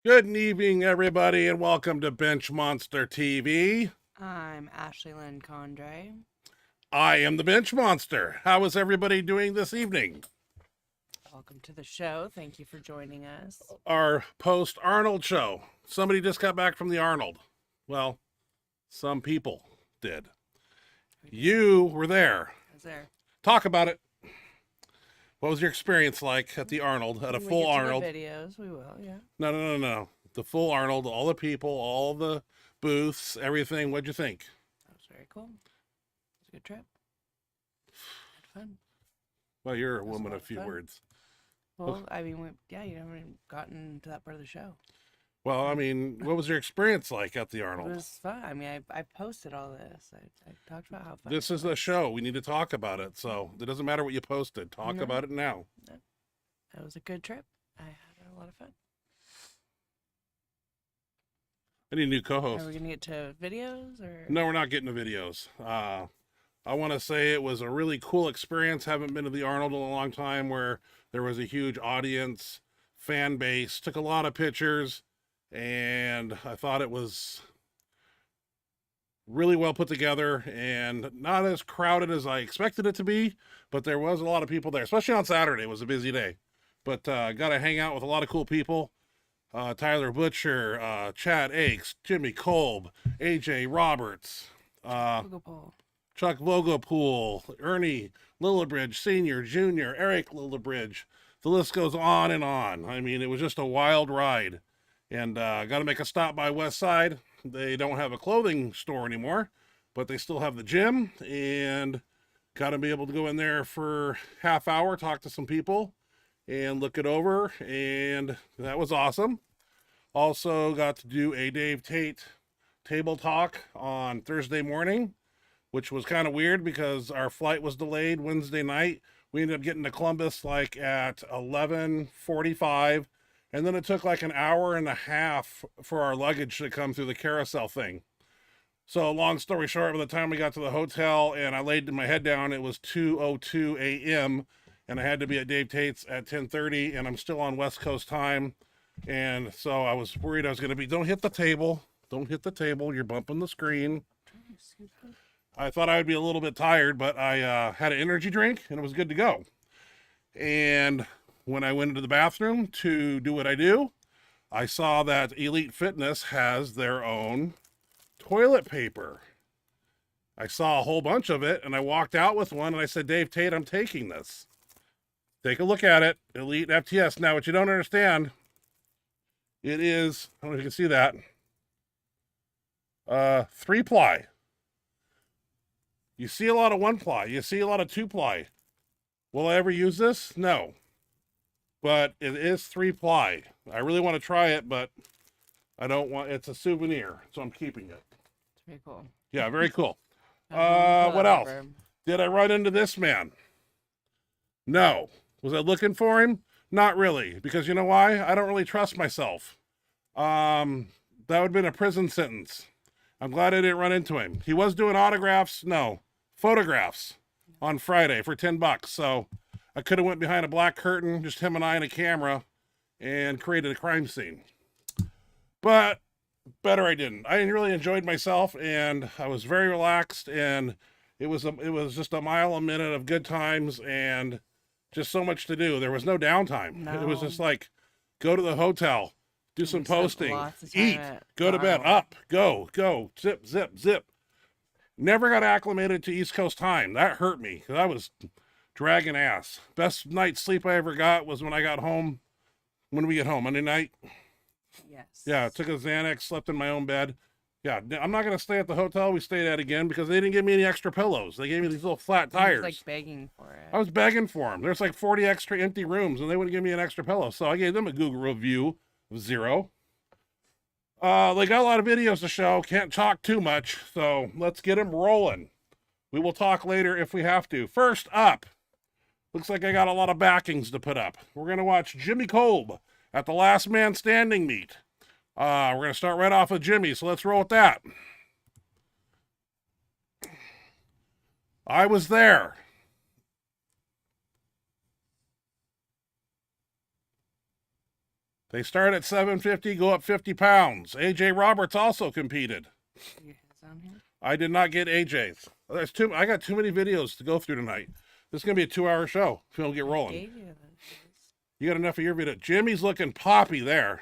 Good evening, everybody, and welcome to Benchmonster TV. I'm Ashley Lynn Condre. I am the Benchmonster. How is everybody doing this evening? Welcome to the show. Thank you for joining us. Our Post-Arnold show. Somebody just got back from the Arnold. Well, some people did. You were there. I was there. Talk about it. What was your experience like at the Arnold, at a When we full get to the Arnold? videos, we will, yeah. No. The full Arnold, all the people, all the booths, everything. What'd you think? That was very cool. It was a good trip. Had fun. Well, you're a was a woman lot of of few fun. words. Well, I mean, you haven't gotten to that part of the show. Well, I mean, what was your experience like at the It Arnold? was fun. I mean, I posted all this. I talked about how fun This it is a was. show. We need to talk about it. So it doesn't matter what you posted. Talk No. about it now. It was a good trip. I had a lot of fun. I need a new Are co-host. we going to get to videos or? No, we're not getting the videos. I want to say it was a really cool experience. Haven't been to the Arnold in a long time where there was a huge audience, fan base, took a lot of pictures, and I thought it was really well put together and not as crowded as I expected it to be, but there was a lot of people there, especially on Saturday. It was a busy day, but got to hang out with a lot of cool people. Tyler Butcher, Chad Akes, Jimmy Kolb, AJ Roberts, Google poll. Chuck Vogelpool, Ernie Lillibridge Sr., Jr., Eric Lillibridge. The list goes on and on. I mean, it was just a wild ride. And got to make a stop by West Side. They don't have a clothing store anymore, but they still have the gym. And got to be able to go in there for half hour, talk to some people, and look it over. And that was awesome. Also got to do a Dave Tate table talk on Thursday morning, which was kind of weird because our flight was delayed Wednesday night. We ended up getting to Columbus like at 11:45, and then it took like an hour and a half for our luggage to come through the carousel thing. So long story short, by the time we got to the hotel and I laid my head down, it was 2:02 a.m. and I had to be at Dave Tate's at 10:30, and I'm still on West Coast time. And so I was worried I was going to be, don't hit the table. Don't hit the table. You're bumping the screen. I thought I would be a little bit tired, but I had an energy drink and it was good to go. And when I went into the bathroom to do what I do, I saw that Elite Fitness has their own toilet paper. I saw a whole bunch of it and I walked out with one and I said, Dave Tate, I'm taking this. Take a look at it. Elite FTS. Now, what you don't understand, it is, I don't know if you can see that, 3-ply. You see a lot of 1-ply. You see a lot of 2-ply. Will I ever use this? No. But it is 3-ply. I really want to try it, but I don't want, it's a souvenir, so I'm keeping it. It's pretty cool. Yeah, very cool. Pull What that else? over. Did I run into this man? No. Was I looking for him? Not really, because you know why? I don't really trust myself. That would have been a prison sentence. I'm glad I didn't run into him. He was doing autographs, no, photographs on Friday for $10. So I could have went behind a black curtain, just him and I and a camera, and created a crime scene. But better I didn't. I really enjoyed myself, and I was very relaxed, and it was just a mile a minute of good times and just so much to do. There was no downtime. It was just No. like go to the hotel, do some We spent posting, lots of time eat, at go to bed, Arnold. up, go, zip, zip, zip. Never got acclimated to East Coast time. That hurt me because I was dragging ass. Best night's sleep I ever got was when I got home. When did we get home? Monday night? Yes. Yeah, took a Xanax, slept in my own bed. Yeah, I'm not going to stay at the hotel we stayed at again because they didn't give me any extra pillows. They gave me these little flat I was tires. like begging for it. I was begging for them. There's like 40 extra empty rooms and they wouldn't give me an extra pillow. So I gave them a Google review of 0. They got a lot of videos to show. Can't talk too much. So let's get them rolling. We will talk later if we have to. First up, looks like I got a lot of backings to put up. We're going to watch Jimmy Kolb at the Last Man Standing meet. We're going to start right off with Jimmy. So let's roll with that. I was there. They start at 750, go up 50 pounds. AJ Roberts also competed. Your hands on here. I did not get AJ's. I got too many videos to go through tonight. This is going to be a 2-hour show if we don't get rolling. Gave you those. You got enough of your video. Jimmy's looking poppy there.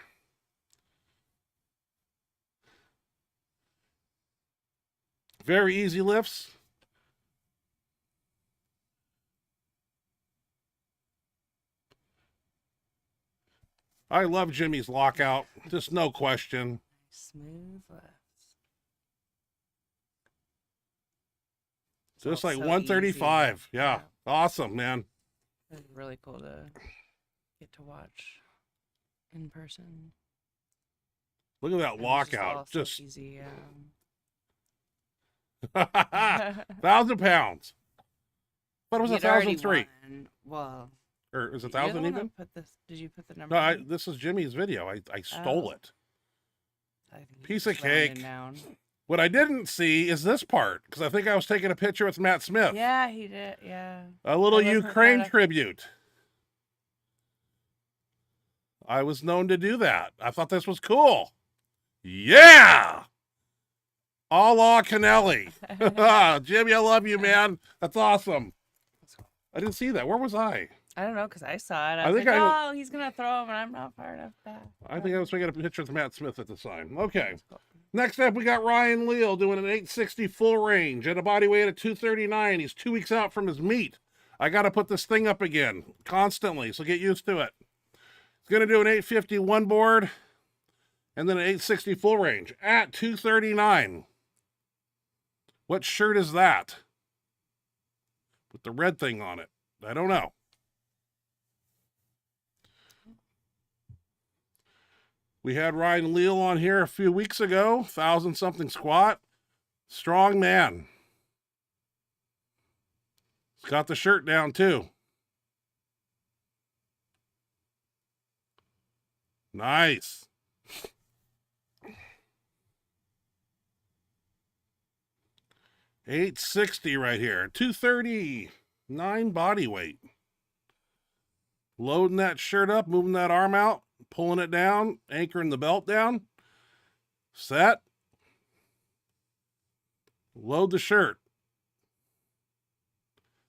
Very easy lifts. I love Jimmy's lockout. Just no question. Smooth lifts. Just like So 135. easy. Yeah. Awesome, man. It's really cool to get to watch in person. Look at that And it's just all lockout. so Just easy. 1,000 pounds. But it was You'd already 1,003. won. Well, Or is it you're the 1,000 one that even? put this. Did you put the number? No, in? this is Jimmy's video. I stole Oh. it. I think you Piece just of rounded cake. down. What I didn't see is this part, because I think I was taking a picture with Matt Smith. Yeah, he did. Yeah. A little I wasn't Ukraine proud of- tribute. I was known to do that. I thought this was cool. Yeah! A la Kennelly. Jimmy, I love you, man. That's awesome. I didn't see that. Where was I? I don't know, because I saw it. I I was think like, I- oh, he's going to throw him, and I'm not far enough back. I think I was taking a picture with Matt Smith at the time. Okay. That's cool. Next up, we got Ryan Leal doing an 860 full range at a body weight of 239. He's 2 weeks out from his meet. I got to put this thing up again constantly, so get used to it. He's going to do an 850 one board and then an 860 full range at 239. What shirt is that? With the red thing on it. I don't know. We had Ryan Leal on here a few weeks ago, 1,000-something squat. Strong man. He's got the shirt down too. Nice. $860 right here. 239 body weight. Loading that shirt up, moving that arm out, pulling it down, anchoring the belt down. Set. Load the shirt.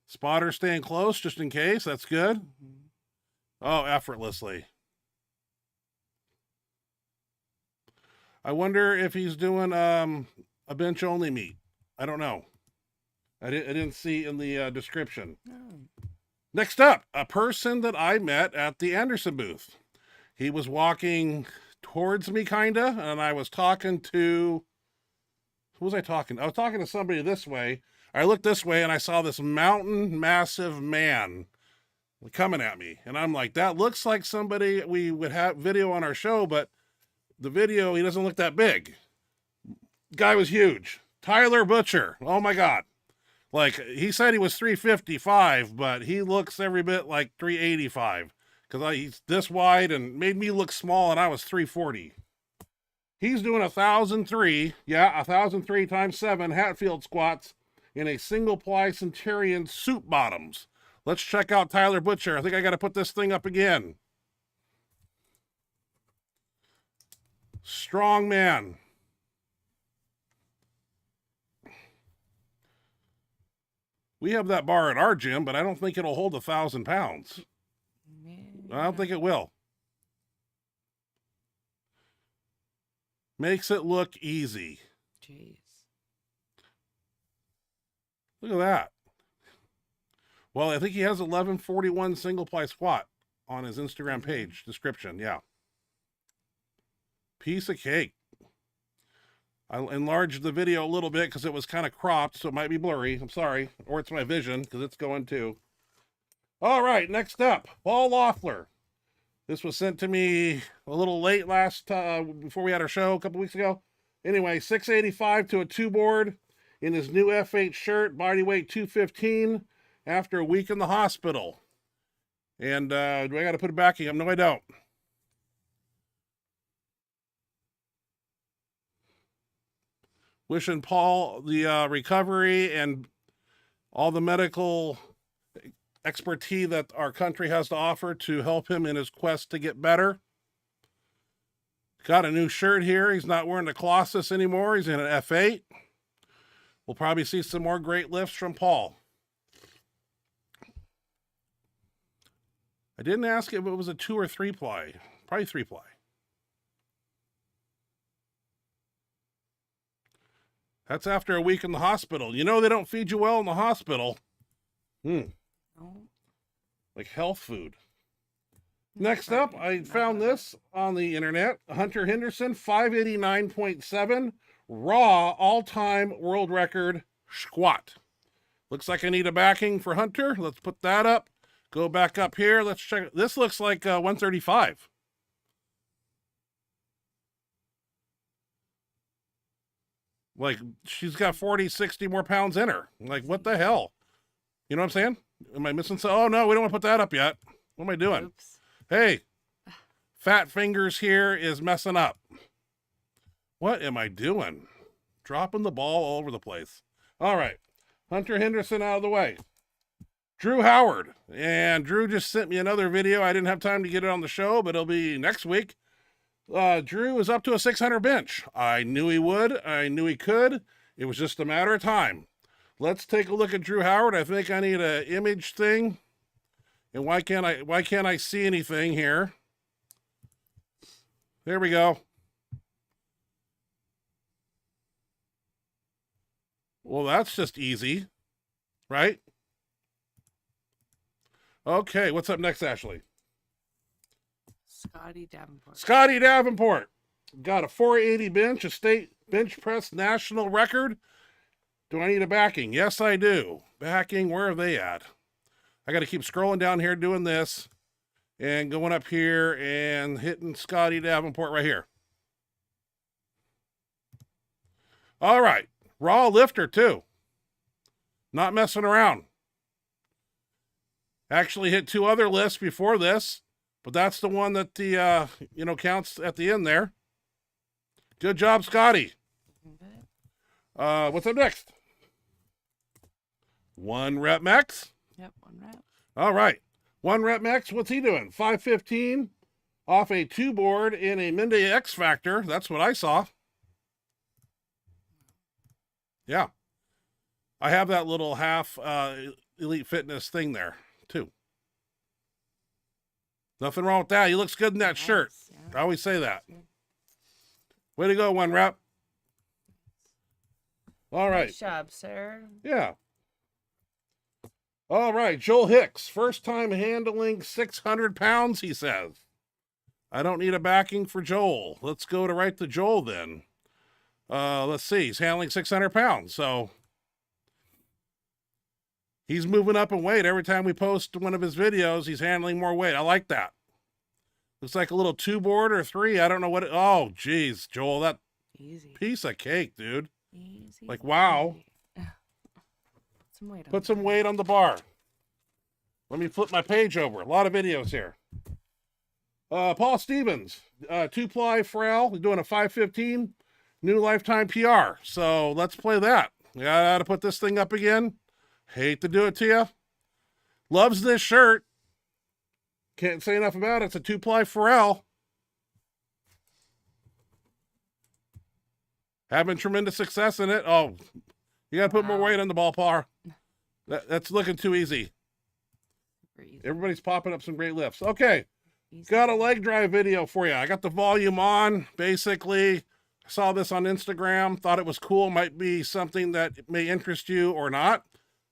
Spotter staying close just in case. That's good. Oh, effortlessly. I wonder if he's doing a bench only meet. I don't know. I didn't see in the description. Oh. Next up, a person that I met at the Anderson booth. He was walking towards me, kinda, and I was talking to... Who was I talking? I was talking to somebody this way. I looked this way, and I saw this mountain, massive man coming at me. And I'm like, that looks like somebody we would have video on our show, but the video, he doesn't look that big. Guy was huge. Tyler Butcher. Oh, my God. Like, he said he was 355, but he looks every bit like 385 because he's this wide and made me look small, and I was 340. He's doing 1,003. Yeah, 1,003 times 7 Hatfield squats in a single ply Centurion suit bottoms. Let's check out Tyler Butcher. I think I got to put this thing up again. Strong man. We have that bar at our gym, but I don't think it'll hold 1,000 pounds. I don't think it will. Makes it look easy. Jeez. Look at that. Well, I think he has 1141 single ply squat on his Instagram page description. Yeah. Piece of cake. I enlarged the video a little bit because it was kind of cropped, so it might be blurry. I'm sorry. Or it's my vision because it's going too. All right, next up, Paul Loeffler. This was sent to me a little late before we had our show a couple weeks ago. Anyway, 685 to a 2-board in his new F8 shirt, body weight 215 after a week in the hospital. And do I got to put it back in? No, I don't. Wishing Paul the recovery and all the medical expertise that our country has to offer to help him in his quest to get better. Got a new shirt here. He's not wearing the Colossus anymore. He's in an F8. We'll probably see some more great lifts from Paul. I didn't ask if it was a 2 or 3 ply. Probably 3 ply. That's after a week in the hospital. You know they don't feed you well in the hospital. No. Like health food. Next up, I found this on the internet. Hunter Henderson, 589.7 raw all-time world record squat. Looks like I need a backing for Hunter. Let's put that up. Go back up here. Let's check. This looks like 135. Like she's got 40, 60 more pounds in her. Like what the hell? You know what I'm saying? Am I missing something? Oh no, we don't want to put that up yet. What am I doing? Oops. Hey, Fat Fingers here is messing up. What am I doing? Dropping the ball all over the place. All right. Hunter Henderson out of the way. Drew Howard. And Drew just sent me another video. I didn't have time to get it on the show, but it'll be next week. Drew is up to a 600 bench. I knew he would. I knew he could. It was just a matter of time. Let's take a look at Drew Howard. I think I need an image thing. And why can't I see anything here? There we go. Well, that's just easy, right? Okay, what's up next, Ashley? Scotty Davenport. Scotty Davenport got a 480 bench, a state bench press national record. Do I need a backing? Yes, I do. Backing, where are they at? I got to keep scrolling down here doing this and going up here and hitting Scotty Davenport right here. All right. Raw lifter, too. Not messing around. Actually hit 2 other lifts before this, but that's the one that the, counts at the end there. Good job, Scotty. What's up next? 1 rep max. Yep, 1 rep. All right. 1 rep max. What's he doing? 515 off a 2 board in a Mende X Factor. That's what I saw. Yeah. I have that little half Elite Fitness thing there, too. Nothing wrong with that. He looks good in that shirt. Yeah. I always say that. Way to go, 1 rep. All right. Nice job, sir. Yeah. All right, Joel Hicks, first time handling 600 pounds, he says. I don't need a backing for Joel. Let's go right to Joel then. Let's see, he's handling 600 pounds, so he's moving up in weight. Every time we post one of his videos, he's handling more weight. I like that. Looks like a little 2 board or 3. I don't know what it, oh, geez, Joel, that Easy. piece of cake, dude. Easy. Like, wow. Put some weight on the bar. Let me flip my page over. A lot of videos here. Paul Stevens, 2-ply Frail, doing a 515, new lifetime PR. So let's play that. I gotta put this thing up again. Hate to do it to you. Loves this shirt. Can't say enough about it. It's a 2-ply Pharrell. Having tremendous success in it. Oh, you got to put more weight on the ball, Par. That's looking too easy. Everybody's popping up some great lifts. Okay, got a leg drive video for you. I got the volume on, basically. I saw this on Instagram, thought it was cool. Might be something that may interest you or not.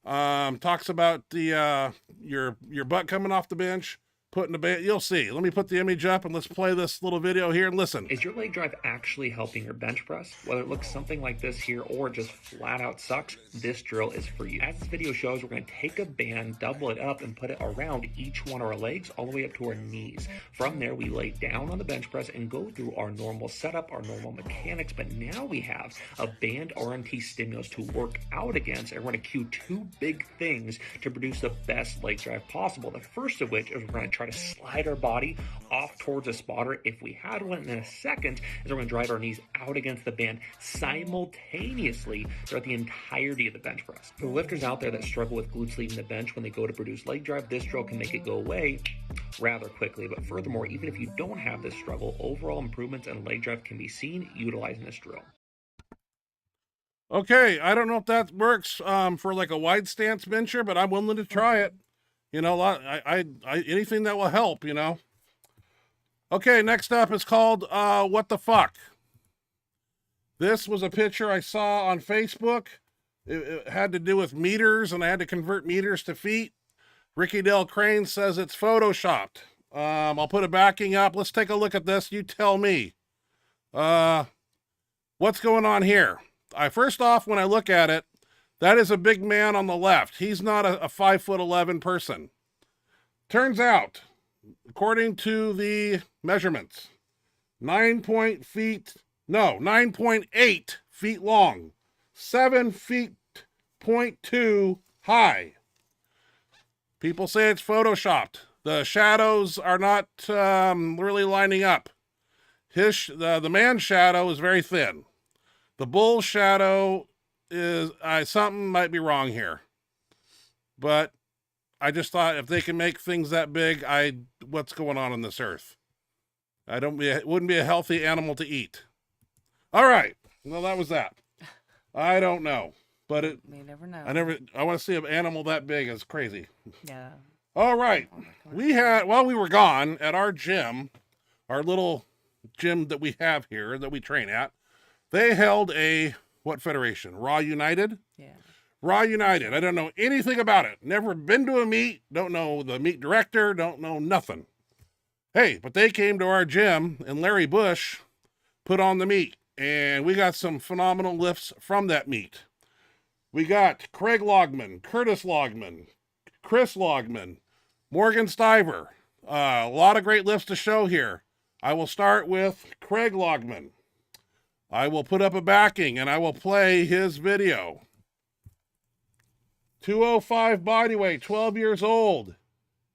Talks about the your butt coming off the bench, putting the band. You'll see. Let me put the image up and let's play this little video here and listen. Is your leg drive actually helping your bench press? Whether it looks something like this here or just flat out sucks, this drill is for you. As this video shows, we're going to take a band, double it up, and put it around each one of our legs all the way up to our knees. From there, we lay down on the bench press and go through our normal setup, our normal mechanics, but now we have a band RMT stimulus to work out against, and we're going to cue 2 big things to produce the best leg drive possible. The first of which is we're going to try try to slide our body off towards a spotter if we had one. And in a second, as we're going to drive our knees out against the band simultaneously throughout the entirety of the bench press. For the lifters out there that struggle with glutes leaving the bench when they go to produce leg drive, this drill can make it go away rather quickly. But furthermore, even if you don't have this struggle, overall improvements in leg drive can be seen utilizing this drill. Okay, I don't know if that works for like a wide stance bencher, but I'm willing to try it. You know, I anything that will help, you know. Okay, next up is called What the Fuck? This was a picture I saw on Facebook. It had to do with meters, and I had to convert meters to feet. Ricky Del Crane says it's photoshopped. I'll put a backing up. Let's take a look at this. You tell me. What's going on here? First off, when I look at it, that is a big man on the left. He's not a 5'11" person. Turns out, according to the measurements, 9.8 feet long, 7.2 high. People say it's photoshopped. The shadows are not really lining up. The man's shadow is very thin. The bull's shadow is, something might be wrong here. But I just thought if they can make things that big, what's going on this earth? It wouldn't be a healthy animal to eat. All right. Well, that was that. I don't know. But You never know. I want to see an animal that big. It's crazy. Yeah. All right. While we were gone at our gym, our little gym that we have here that we train at, they held what federation? Raw United? Yeah. Raw United. I don't know anything about it. Never been to a meet. Don't know the meet director. Don't know nothing. Hey, but they came to our gym and Larry Bush put on the meet. And we got some phenomenal lifts from that meet. We got Craig Logman, Curtis Logman, Chris Logman, Morgan Stiver. A lot of great lifts to show here. I will start with Craig Logman. I will put up a backing and I will play his video. 205 body weight, 12 years old,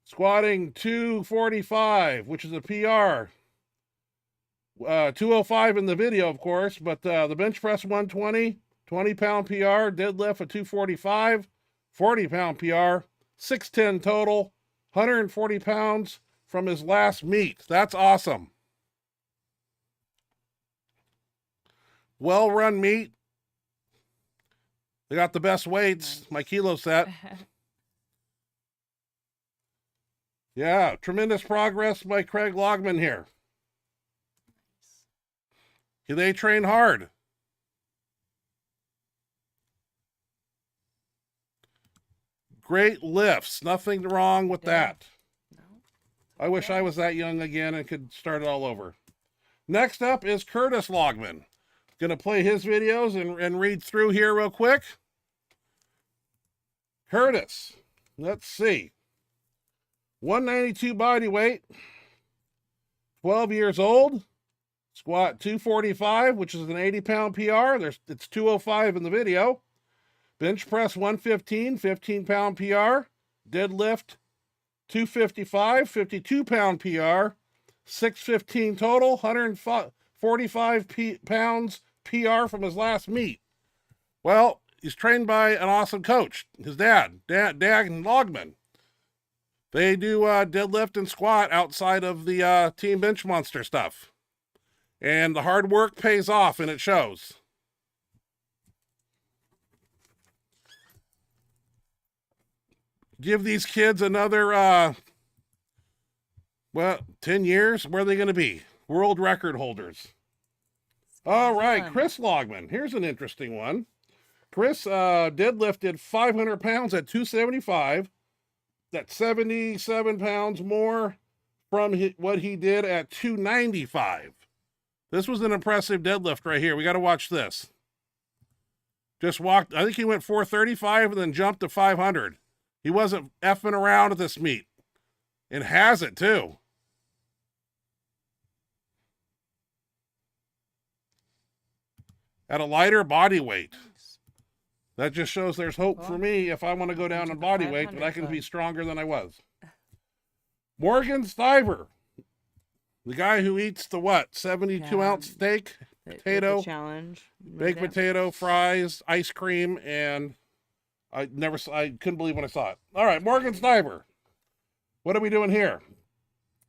squatting 245, which is a PR. 205 in the video, of course, but the bench press 120, 20-pound PR, deadlift at 245, 40-pound PR, 610 total, 140 pounds from his last meet. That's awesome. Well-run meet. They got the best weights. My kilo set. Yeah, tremendous progress by Craig Logman here. They train hard. Great lifts. Nothing wrong with that. No. I wish I was that young again and could start it all over. Next up is Curtis Logman. Going to play his videos and read through here real quick. Curtis, let's see. 192 body weight, 12 years old, squat 245, which is an 80-pound PR. It's 205 in the video. Bench press 115, 15-pound PR. Deadlift 255, 52-pound PR. 615 total, 145 pounds PR from his last meet. Well, he's trained by an awesome coach, his dad and Logman. They do deadlift and squat outside of the Team Benchmonster stuff. And the hard work pays off, and it shows. Give these kids another, 10 years? Where are they going to be? World record holders. All right, Chris Logman. Here's an interesting one. Chris deadlifted 500 pounds at 275. That's 77 pounds more from what he did at 295. This was an impressive deadlift right here. We got to watch this. Just walked, I think he went 435 and then jumped to 500. He wasn't effing around at this meet. And has it too. At a lighter body weight. That just shows there's hope for me if I want to go down in body weight, that I can be stronger than I was. Morgan Stiver, the guy who eats the what? 72-ounce steak, potato, challenge, baked potato, fries, ice cream, and I couldn't believe when I saw it. All right, Morgan Stiver. What are we doing here?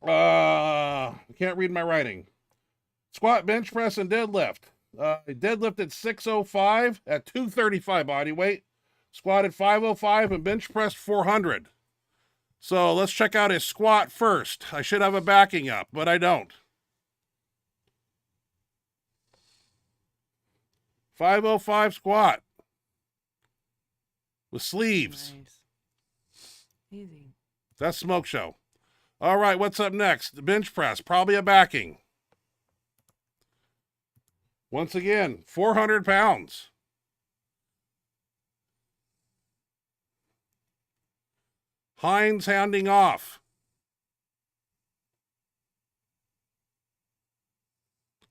I can't read my writing. Squat, bench press, and deadlift. I deadlifted 605 at 235 body weight. Squatted 505 and bench pressed 400. So let's check out his squat first. I should have a backing up, but I don't. 505 squat with sleeves. Nice. Easy. That's smoke show. All right, what's up next? The bench press, probably a backing. Once again, 400 pounds. Hines handing off.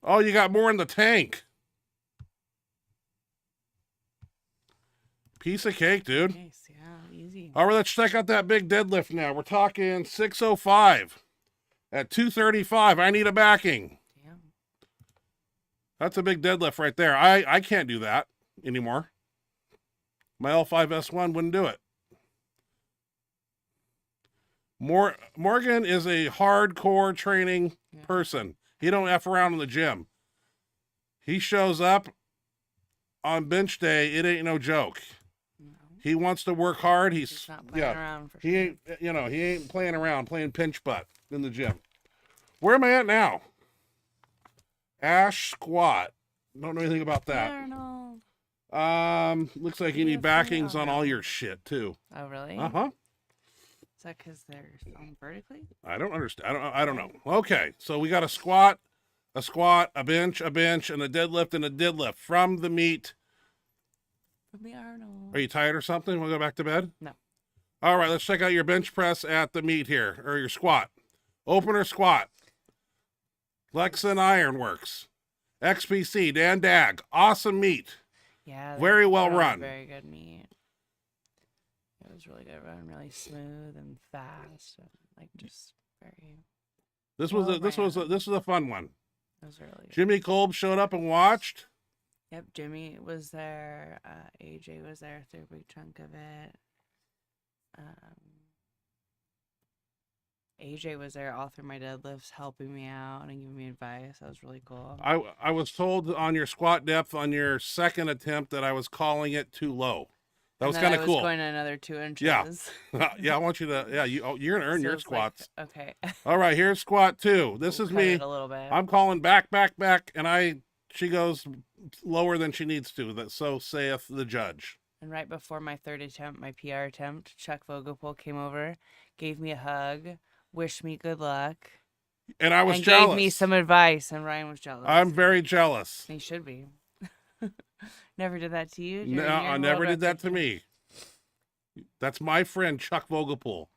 Oh, you got more in the tank. Piece of cake, dude. Nice, yeah, easy. All right, let's check out that big deadlift now. We're talking 605 at 235. I need a backing. Damn. That's a big deadlift right there. I can't do that anymore. My L5S1 wouldn't do it. Morgan is a hardcore training person. He don't F around in the gym. He shows up on bench day. It ain't no joke. No. He wants to work hard. He's not playing around for he sure. ain't, he ain't playing around, playing pinch butt in the gym. Where am I at now? Ash squat. Don't know anything about that. Arnold. Looks like you need backings on all your shit too. Oh, really? Uh-huh. Is that because they're on vertically? I don't understand. I don't know. Okay, so we got a squat, a bench, and a deadlift from the meet. From the Arnold. Are you tired or something? Want to go back to bed? No. All right, let's check out your bench press at the meet here, or your squat. Opener squat. Lexan Ironworks. XPC, Dan Dag. Awesome meet. Yeah. Very well they're run. Very good meet. It was really good run, really smooth and fast, and like just very. This was a fun one. It was really good. Jimmy Kolb showed up and watched. Yep, Jimmy was there. AJ was there through a big chunk of it. AJ was there all through my deadlifts, helping me out and giving me advice. That was really cool. I was told on your squat depth on your second attempt that I was calling it too low. That was kind of cool. I was going another 2 inches. Yeah. Yeah, I want you to. Yeah, you're gonna earn So your it's squats. Like, okay. All right, here's squat 2. This We'll is cut me. it a little bit. I'm calling back, and she goes lower than she needs to. That so saith the judge. And right before my third attempt, my PR attempt, Chuck Vogelpohl came over, gave me a hug, wished me good luck, And I was and jealous. gave me some advice. And Ryan was jealous. I'm very jealous. He should be. Never did that to you? No, I never did that to me. That's my friend Chuck Vogelpohl.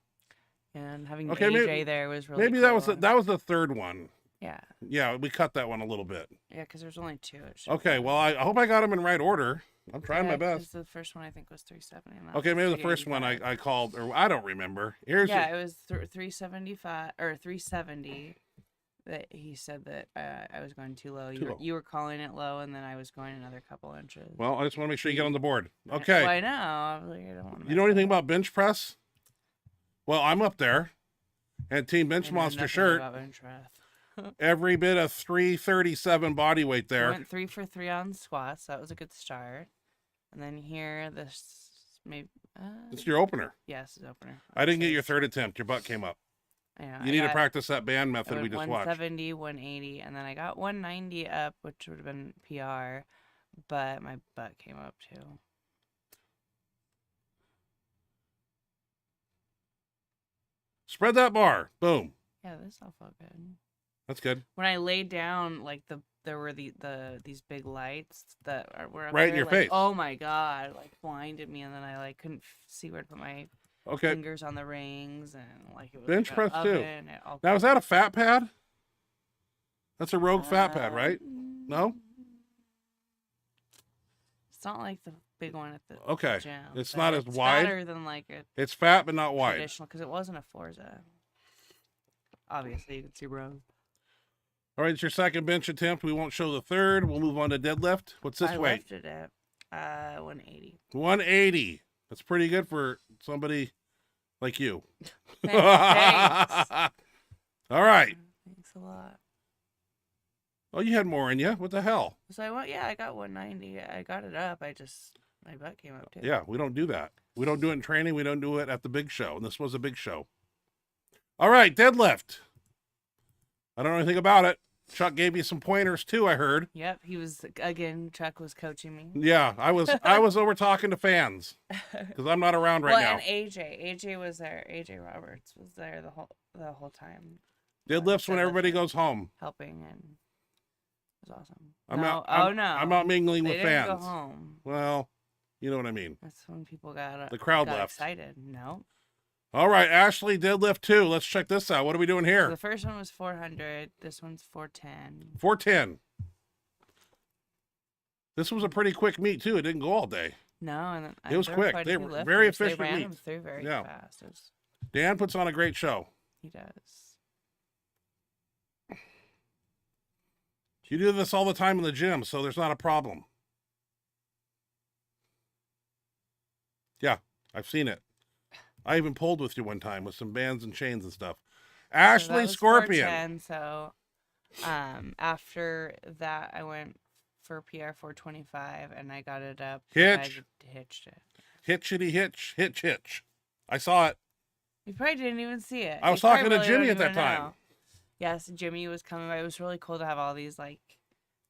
And having Okay, AJ there was really maybe cool. that was the third one. Yeah. Yeah, we cut that one a little bit. Yeah, because there's only 2. It should Okay, be. well, I hope I got them in right order. I'm trying my Yeah, best. 'cause the first one I think was 370. and that Okay, was maybe the first one 385. I called, or I don't remember. Here's Yeah, it was 375 or 370. That he said that I was going too low. Too low. You were calling it low, and then I was going another couple inches. well, I just want to make sure you get on the board. Okay. Well, I know. I was like, I don't want to. You know anything about bench press? Well, I'm up there, and Team Benchmonster shirt. Every bit of 337 body weight There. there. Went 3 for 3 on squats. That was a good start. And then here, this maybe. It's your opener. Yes, it's opener. I didn't get your third attempt. Your butt came up. Yeah, You need to practice that band method we just watched. 170, 180, and then I got 190 up, which would have been PR, but my butt came up too. Spread that bar. Boom. Yeah, this all felt good. That's good. When I laid down, like there were these big lights that were up Right in there, your like, face. Oh my god! Like blinded me, and then I like couldn't see where to put my Okay. fingers on the rings, and like it was Bench like press an too. oven, it all Now, is that a fat pad? That's a Rogue fat pad, right? Mm, No? It's not like the big one at the Okay. gym. It's but not as it's wide? fatter than like a It's fat, but not wide. traditional, because it wasn't a Forza. obviously you can see bro. All right, it's your second bench attempt. We won't show the third. We'll move on to deadlift. What's this I weight? lifted it 180. 180. That's pretty good for somebody like you. Thanks. All right. Thanks a lot. Oh, you had more in you. What the hell? So I got 190. I got it up. My butt came up too. Yeah, we don't do that. We don't do it in training. We don't do it at the big show. And this was a big show. All right, deadlift. I don't know anything about it. Chuck gave you some pointers too, I heard. Yep, Chuck was coaching me. Yeah, I was over talking to fans because I'm not around right now. And AJ was there. AJ Roberts was there the whole time. Deadlifts when everybody goes home. Helping, and it was awesome. I'm out mingling with fans. Go home. Well, you know what I mean. That's when people got the crowd got left. excited. No. All right, Ashley, deadlift 2. Let's check this out. What are we doing here? So the first one was 400. This one's 410. 410. This was a pretty quick meet too. It didn't go all day. No, and it was quick. They were very efficient. They ran them through very fast. Dan puts on a great show. He does. You do this all the time in the gym, so there's not a problem. Yeah, I've seen it. I even pulled with you one time with some bands and chains and stuff. Ashley Scorpion. So after that, I went for PR 425, and I got it up. Hitch. I hitched it. Hitch. I saw it. You probably didn't even see it. I was talking to Jimmy at that time. Yes, Jimmy was coming by. It was really cool to have all these like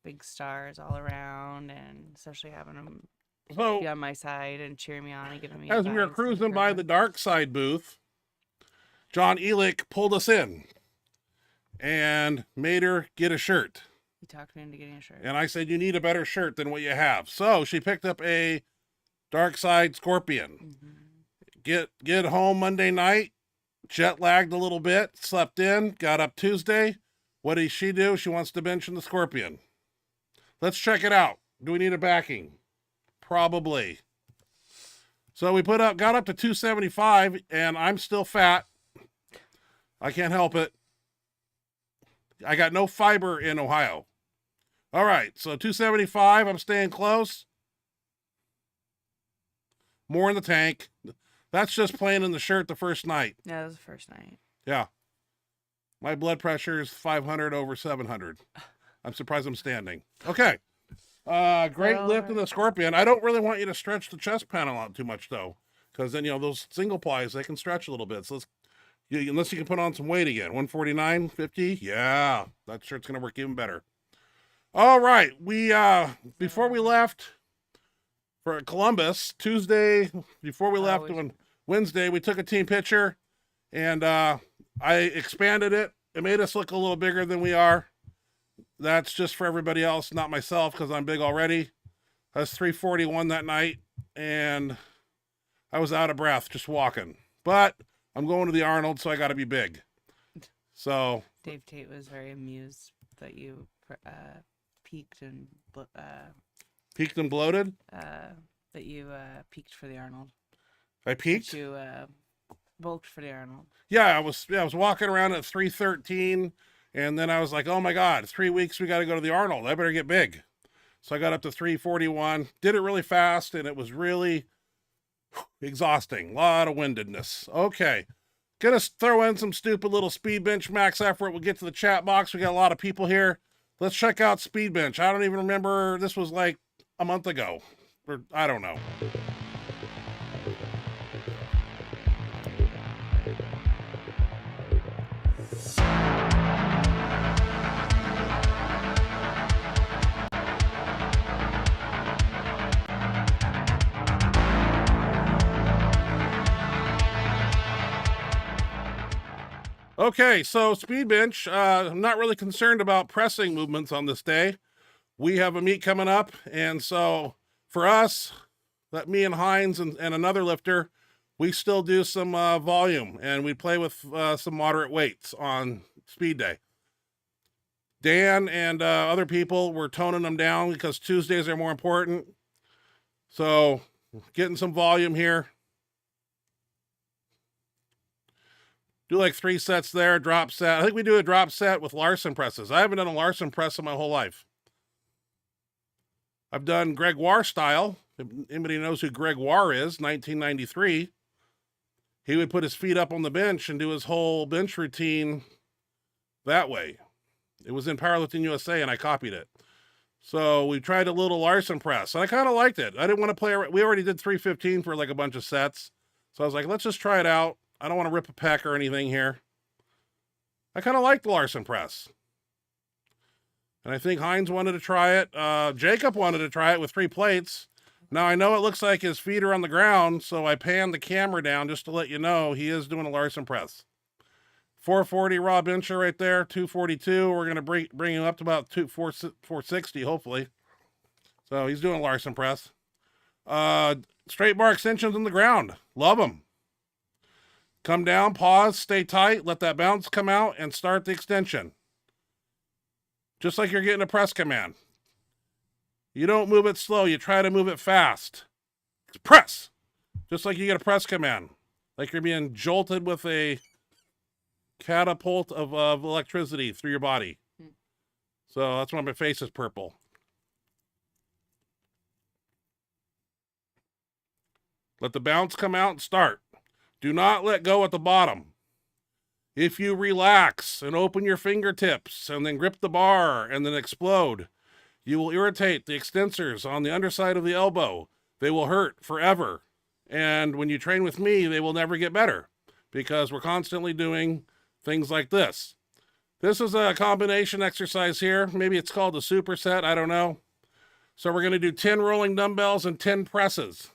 big stars all around, and especially having them be on my side and cheering me on and giving me as we were cruising by the dark side booth, John Elick pulled us in and made her get a shirt. He talked me into getting a shirt. And I said, you need a better shirt than what you have. So she picked up a dark side Scorpion. Mm-hmm. Get home Monday night, jet lagged a little bit, slept in, got up Tuesday. What does she do? She wants to bench in the Scorpion. Let's check it out. Do we need a backing? Probably. So we got up to 275, and I'm still fat. I can't help it. I got no fiber in Ohio. All right, so 275, I'm staying close. More in the tank. That's just playing in the shirt the first night. Yeah, that was the first night. Yeah. My blood pressure is 500 over 700. I'm surprised I'm standing. Okay. Great lift in the Scorpion. I don't really want you to stretch the chest panel out too much, though, because then, those single plies, they can stretch a little bit. So unless you can put on some weight again. 149, 50. Yeah, that shirt's going to work even better. All right. Before we left for Columbus, Tuesday, before we left on Wednesday, we took a team picture, and I expanded it. It made us look a little bigger than we are. That's just for everybody else, not myself, because I'm big already. I was 341 that night, and I was out of breath just walking. But I'm going to the Arnold, so I got to be big. So Dave Tate was very amused that you peaked and bloated. That you peaked for the Arnold. I peaked. That you bulked for the Arnold. Yeah, I was walking around at 313. And then I was like, oh my God, 3 weeks, we got to go to the Arnold. I better get big. So I got up to 341, did it really fast, and it was really exhausting. A lot of windedness. Okay. Gonna throw in some stupid little speed bench max effort. We'll get to the chat box. We got a lot of people here. Let's check out speed bench. I don't even remember. This was like a month ago. Or I don't know. Okay, so speed bench, I'm not really concerned about pressing movements on this day. We have a meet coming up, and so for us, that me and Hines and another lifter, we still do some volume, and we play with some moderate weights on speed day. Dan and other people, we're toning them down because Tuesdays are more important. So getting some volume here. Do like 3 sets there, drop set. I think we do a drop set with Larson presses. I haven't done a Larson press in my whole life. I've done Gregoire style. If anybody knows who Gregoire is, 1993. He would put his feet up on the bench and do his whole bench routine that way. It was in Powerlifting USA, and I copied it. So we tried a little Larson press, and I kind of liked it. I didn't want to play. We already did 315 for like a bunch of sets. So I was like, let's just try it out. I don't want to rip a pec or anything here. I kind of liked the Larson press. And I think Heinz wanted to try it. Jacob wanted to try it with 3 plates. Now, I know it looks like his feet are on the ground, so I panned the camera down just to let you know he is doing a Larson press. 440 raw bencher right there, 242. We're going to bring him up to about 460, hopefully. So he's doing a Larson press. Straight bar extensions on the ground. Love them. Come down, pause, stay tight, let that bounce come out, and start the extension. Just like you're getting a press command. You don't move it slow. You try to move it fast. Press. Just like you get a press command. Like you're being jolted with a catapult of electricity through your body. So that's why my face is purple. Let the bounce come out and start. Do not let go at the bottom. If you relax and open your fingertips and then grip the bar and then explode, you will irritate the extensors on the underside of the elbow. They will hurt forever. And when you train with me, they will never get better because we're constantly doing things like this. This is a combination exercise here. Maybe it's called a superset. I don't know. So we're going to do 10 rolling dumbbells and 10 presses.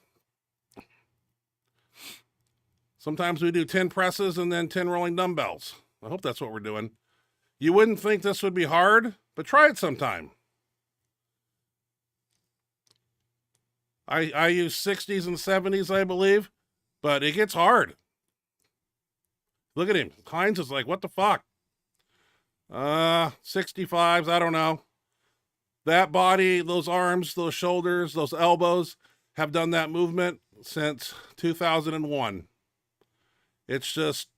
Sometimes we do 10 presses and then 10 rolling dumbbells. I hope that's what we're doing. You wouldn't think this would be hard, but try it sometime. I use 60s and 70s, I believe, but it gets hard. Look at him. Heinz is like, what the fuck? 65s, I don't know. That body, those arms, those shoulders, those elbows have done that movement since 2001. It's just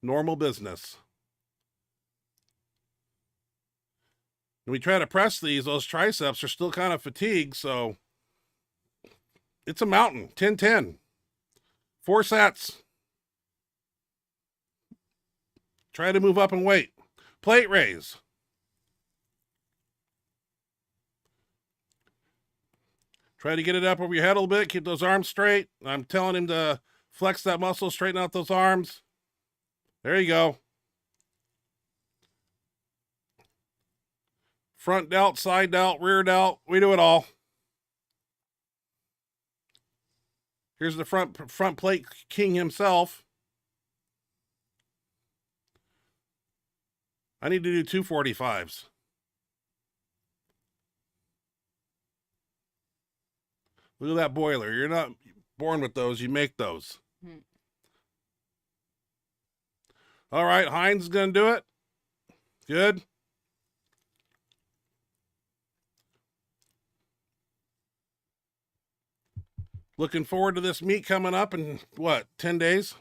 normal business. When we try to press these, those triceps are still kind of fatigued, so it's a mountain. 10-10. 4 sets. Try to move up and weight. Plate raise. Try to get it up over your head a little bit. Keep those arms straight. I'm telling him to flex that muscle, straighten out those arms. There you go. Front delt, side delt, rear delt. We do it all. Here's the front plate king himself. I need to do 245s. Look at that boiler. You're not born with those. You make those. All right, Heinz is going to do it. Good. Looking forward to this meet coming up in, what, 10 days?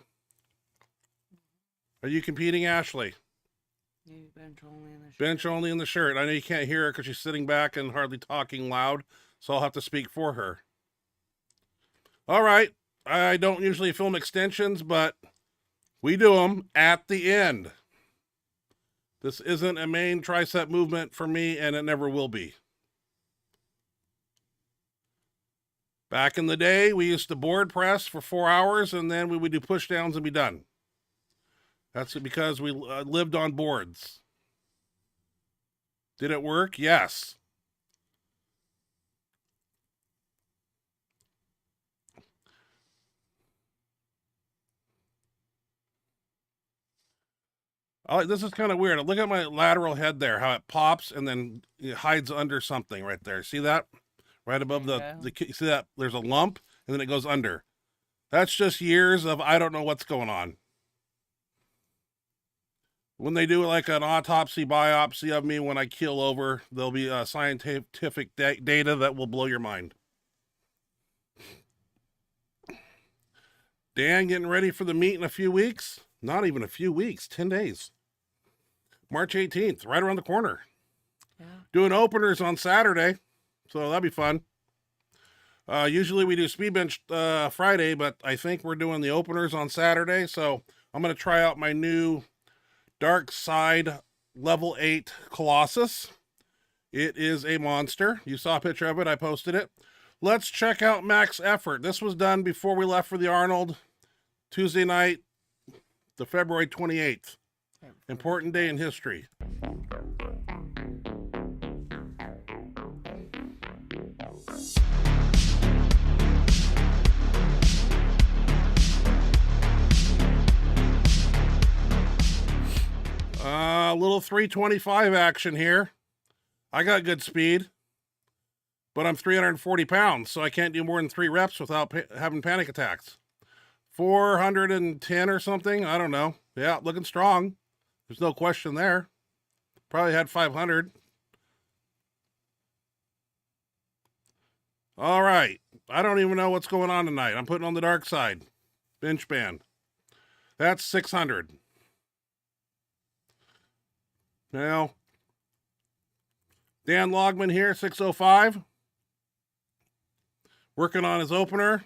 Are you competing, Ashley? Bench only in the shirt. Bench only in the shirt. I know you can't hear her because she's sitting back and hardly talking loud, so I'll have to speak for her. All right. I don't usually film extensions, but we do them at the end. This isn't a main tricep movement for me, and it never will be. Back in the day, we used to board press for 4 hours, and then we would do push downs and be done. That's because we lived on boards. Did it work? Yes. This is kind of weird. Look at my lateral head there, how it pops and then it hides under something right there. See that? Right above the see that? There's a lump and then it goes under. That's just years of I don't know what's going on. When they do like an autopsy biopsy of me when I keel over, there'll be scientific data that will blow your mind. Dan getting ready for the meet in a few weeks. Not even a few weeks, 10 days. March 18th, right around the corner. Yeah. Doing openers on Saturday, so that'll be fun. Usually we do speed bench Friday, but I think we're doing the openers on Saturday, so I'm going to try out my new Dark Side Level 8 Colossus. It is a monster. You saw a picture of it. I posted it. Let's check out max effort. This was done before we left for the Arnold. Tuesday night, the February 28th. Important day in history. A little 325 action here. I got good speed, but I'm 340 pounds, so I can't do more than 3 reps without having panic attacks. 410 or something, I don't know. Yeah, looking strong. There's no question there. Probably had 500. All right. I don't even know what's going on tonight. I'm putting on the dark side. Bench band. That's 600. Now, Dan Logman here, 605. Working on his opener.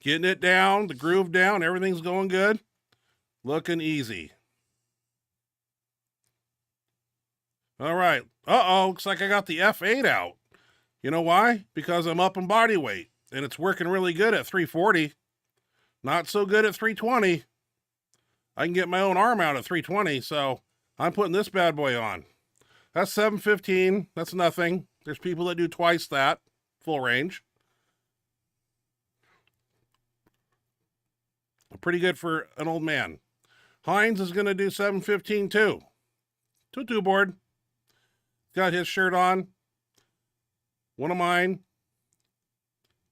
Getting it down, the groove down. Everything's going good. Looking easy. All right. Uh-oh, looks like I got the F8 out. You know why? Because I'm up in body weight, and it's working really good at 340. Not so good at 320. I can get my own arm out at 320, so I'm putting this bad boy on. That's 715. That's nothing. There's people that do twice that, full range. Pretty good for an old man. Hines is going to do 715 too. Tutu board. Got his shirt on. One of mine.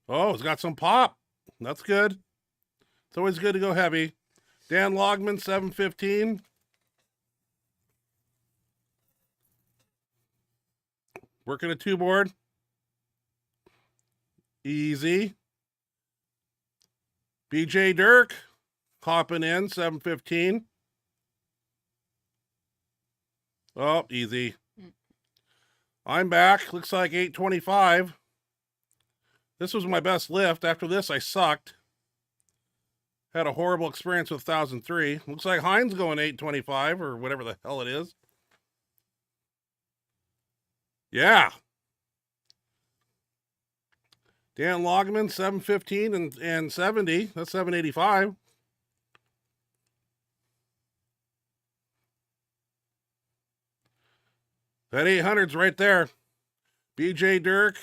Oh, it's got some pop. That's good. It's always good to go heavy. Dan Logman, 715. Working a 2 board. Easy. BJ Dirk, hopping in, 715. Oh, easy. I'm back. Looks like 825. This was my best lift. After this, I sucked. Had a horrible experience with 1003. Looks like Hines going 825 or whatever the hell it is. Yeah. Dan Logman, 715 and 70. That's 785. That 800's right there. BJ Dirk,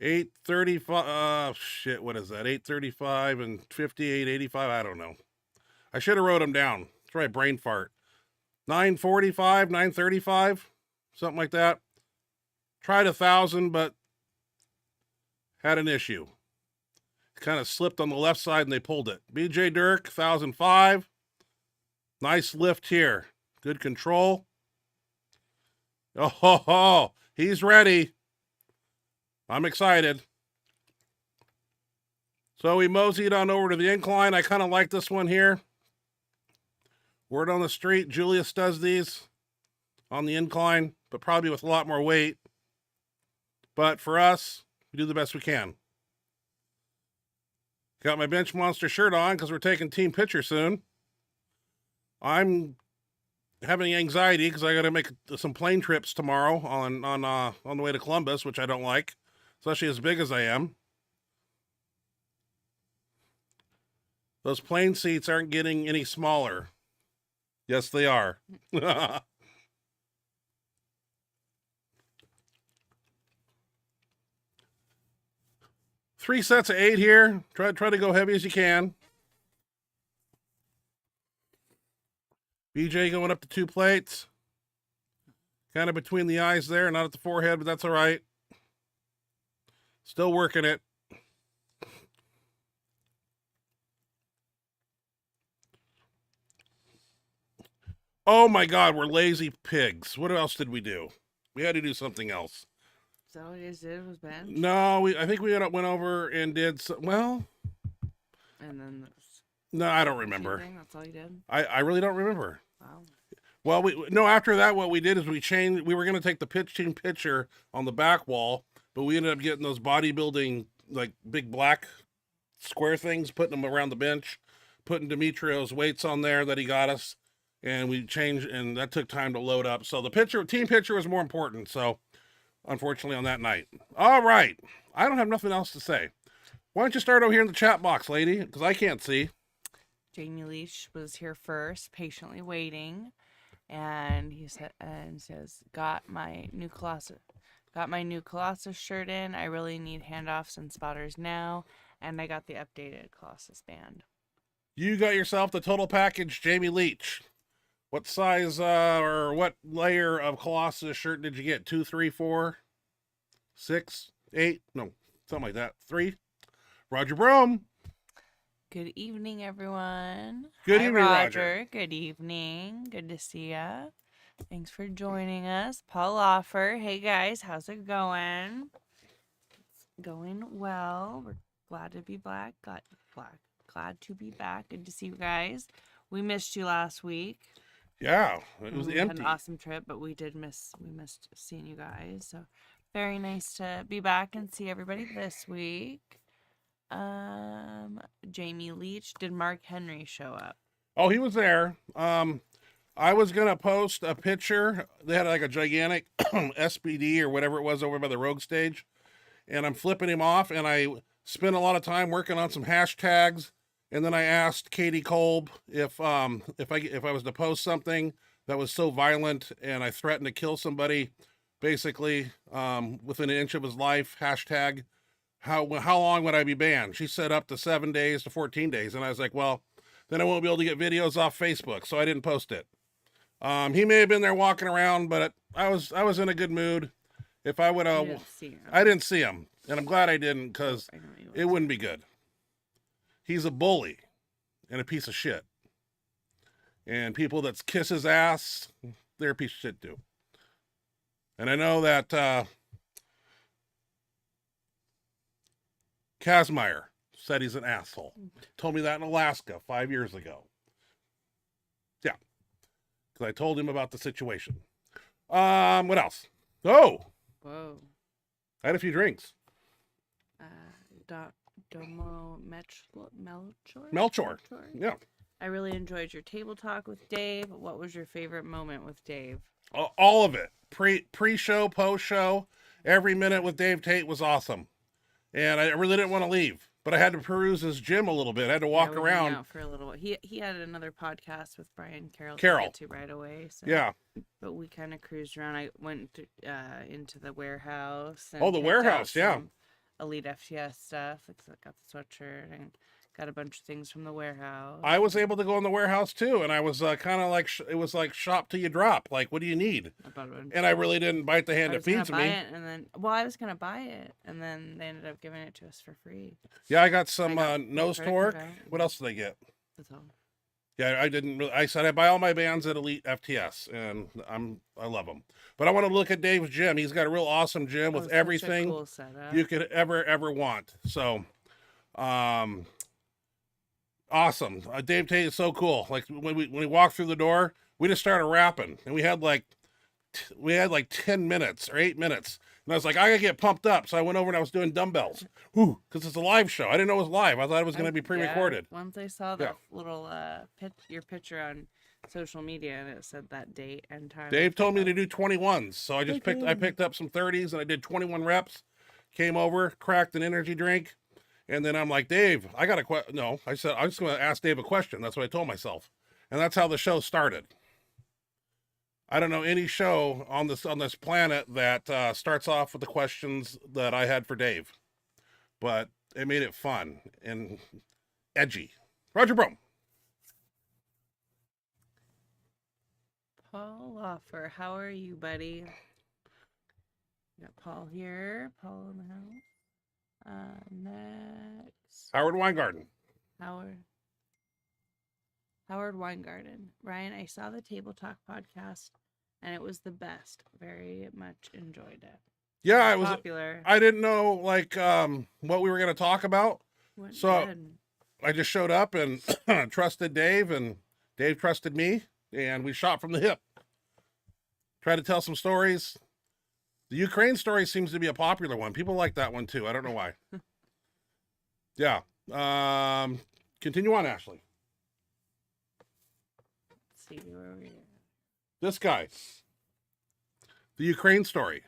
835. Shit, what is that? 835 and 5885. I don't know. I should have wrote them down. That's right, brain fart. 945, 935, something like that. Tried 1,000, but had an issue. Kind of slipped on the left side and they pulled it. BJ Dirk, 1005. Nice lift here. Good control. Oh, he's ready. I'm excited. So we moseyed on over to the incline. I kind of like this one here. Word on the street, Julius does these on the incline, but probably with a lot more weight. But for us, we do the best we can. Got my Benchmonster shirt on because we're taking team picture soon. I'm having anxiety because I got to make some plane trips tomorrow on the way to Columbus, which I don't like, especially as big as I am. Those plane seats aren't getting any smaller. Yes, they are. 3 sets of 8 here. Try to go heavy as you can. BJ going up to 2 plates. Kind of between the eyes there, not at the forehead, but that's all right. Still working it. Oh my God, we're lazy pigs. What else did we do? We had to do something else. Is that what you just did, was bench? No, I think we went over and did well. And then this. No, I don't Same remember. thing? That's all you did? I really don't remember. Wow. Well, no, after that, what we did is we changed. We were going to take the team picture on the back wall, but we ended up getting those bodybuilding, like, big black square things, putting them around the bench, putting Demetrio's weights on there that he got us, and we changed, and that took time to load up. So the team picture was more important. So, unfortunately, on that night. All right. I don't have nothing else to say. Why don't you start over here in the chat box, lady? Because I can't see. Jamie Leach was here first, patiently waiting, and he says, got my new Colossus shirt in. I really need handoffs and spotters now, and I got the updated Colossus band. You got yourself the total package, Jamie Leach. What size or what layer of Colossus shirt did you get? 2, 3, 4, 6, 8? No, something like that. 3. Roger Brome. Good evening, everyone. Good Hi, evening, Roger. Good evening. Good to see ya. Thanks for joining us. Paul Offer. Hey, guys. How's it going? It's going well. We're glad to be back. Glad to be back. Good to see you guys. We missed you last week. Yeah, it was We empty. had an awesome trip, but we missed seeing you guys. So very nice to be back and see everybody this week. Jamie Leach. Did Mark Henry show up? Oh, he was there. I was gonna post a picture. They had like a gigantic SPD or whatever it was over by the Rogue stage, and I'm flipping him off, and I spent a lot of time working on some hashtags, and then I asked Katie Kolb if I was to post something that was so violent and I threatened to kill somebody, basically within an inch of his life. Hashtag how long would I be banned? She said up to 7 days to 14 days, and I was like, well, then I won't be able to get videos off Facebook, so I didn't post it. He may have been there walking around, but I was in a good mood. If I would have, I didn't see him, and I'm glad I didn't, because it wouldn't be good. He's a bully and a piece of shit. And people that kiss his ass, they're a piece of shit too. And I know that Kazmaier said he's an asshole. Told me that in Alaska 5 years ago. Yeah. Because I told him about the situation. What else? Oh! Whoa. I had a few drinks. Domo Melchor. Yeah. I really enjoyed your table talk with Dave. What was your favorite moment with Dave? All of it. Pre-show, post-show. Every minute with Dave Tate was awesome. And I really didn't want to leave. But I had to peruse his gym a little bit. I had to walk around. Out for a little while. He had another podcast with Brian Carroll to get to right away. So. Yeah. But we kind of cruised around. I went into the warehouse. And the warehouse, yeah. Elite FTS stuff. I got the sweatshirt and got a bunch of things from the warehouse. I was able to go in the warehouse too, and I was kind of like, it was like shop till you drop. Like, what do you need? And I really didn't bite the hand that feeds me. I was gonna buy it, and then they ended up giving it to us for free. Yeah, I got some nose torque. What else did I get? That's all. Yeah, I didn't really. I said I buy all my bands at Elite FTS, and I love them. But I want to look at Dave's gym. He's got a real awesome gym with everything cool setup you could ever want. So, awesome. Dave Tate is so cool. Like when we walked through the door, we just started rapping, and we had like 10 minutes or 8 minutes. And I was like, I gotta get pumped up. So I went over and I was doing dumbbells. Because it's a live show. I didn't know it was live. I thought it was going to be pre-recorded. Once I saw that little your picture on social media and it said that date and time. Dave told me to do 21s. So I just picked up some 30s and I did 21 reps. Came over, cracked an energy drink. And then I'm like, Dave, I got a question. No, I said, I'm just going to ask Dave a question. That's what I told myself. And that's how the show started. I don't know any show on this planet that starts off with the questions that I had for Dave, but it made it fun and edgy. Roger Brome. Paul Offer, how are you, buddy? Got Paul here. Paul in the house. Next. Howard Weingarten. Howard Weingarten. Ryan, I saw the Table Talk podcast, and it was the best. Very much enjoyed it. Yeah, it was popular. I didn't know what we were going to talk about. Went so good. I just showed up and trusted Dave, and Dave trusted me, and we shot from the hip. Tried to tell some stories. The Ukraine story seems to be a popular one. People like that one too. I don't know why. Yeah. Continue on, Ashley. Let's see where we are. This guy. The Ukraine story.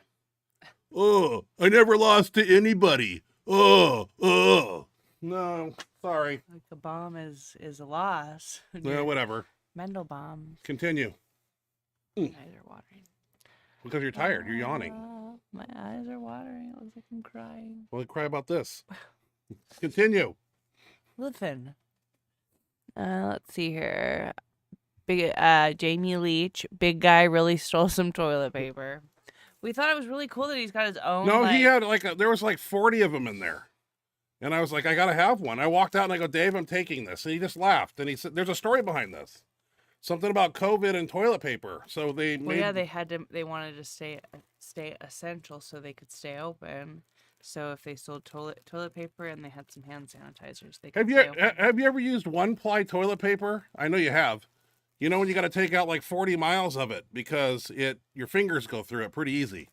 Oh, I never lost to anybody. Oh. No, sorry. Like the bomb is a loss. No, whatever. Mendel bomb. Continue. My eyes are watering. Because you're tired. You're yawning. My eyes are watering. It looks like I'm crying. Well, cry about this. Continue. Listen. Let's see here. Big Jamie Leach, big guy, really stole some toilet paper. We thought it was really cool that he's got his own. No, like, he had there was like 40 of them in there. And I was like, I got to have one. I walked out and I go, Dave, I'm taking this. And he just laughed. And he said, there's a story behind this. Something about COVID and toilet paper. So they Well, made... yeah, they wanted to stay essential so they could stay open. So if they sold toilet paper and they had some hand sanitizers, they could stay open. Have you ever used one-ply toilet paper? I know you have. You know when you got to take out like 40 miles of it because your fingers go through it pretty easy.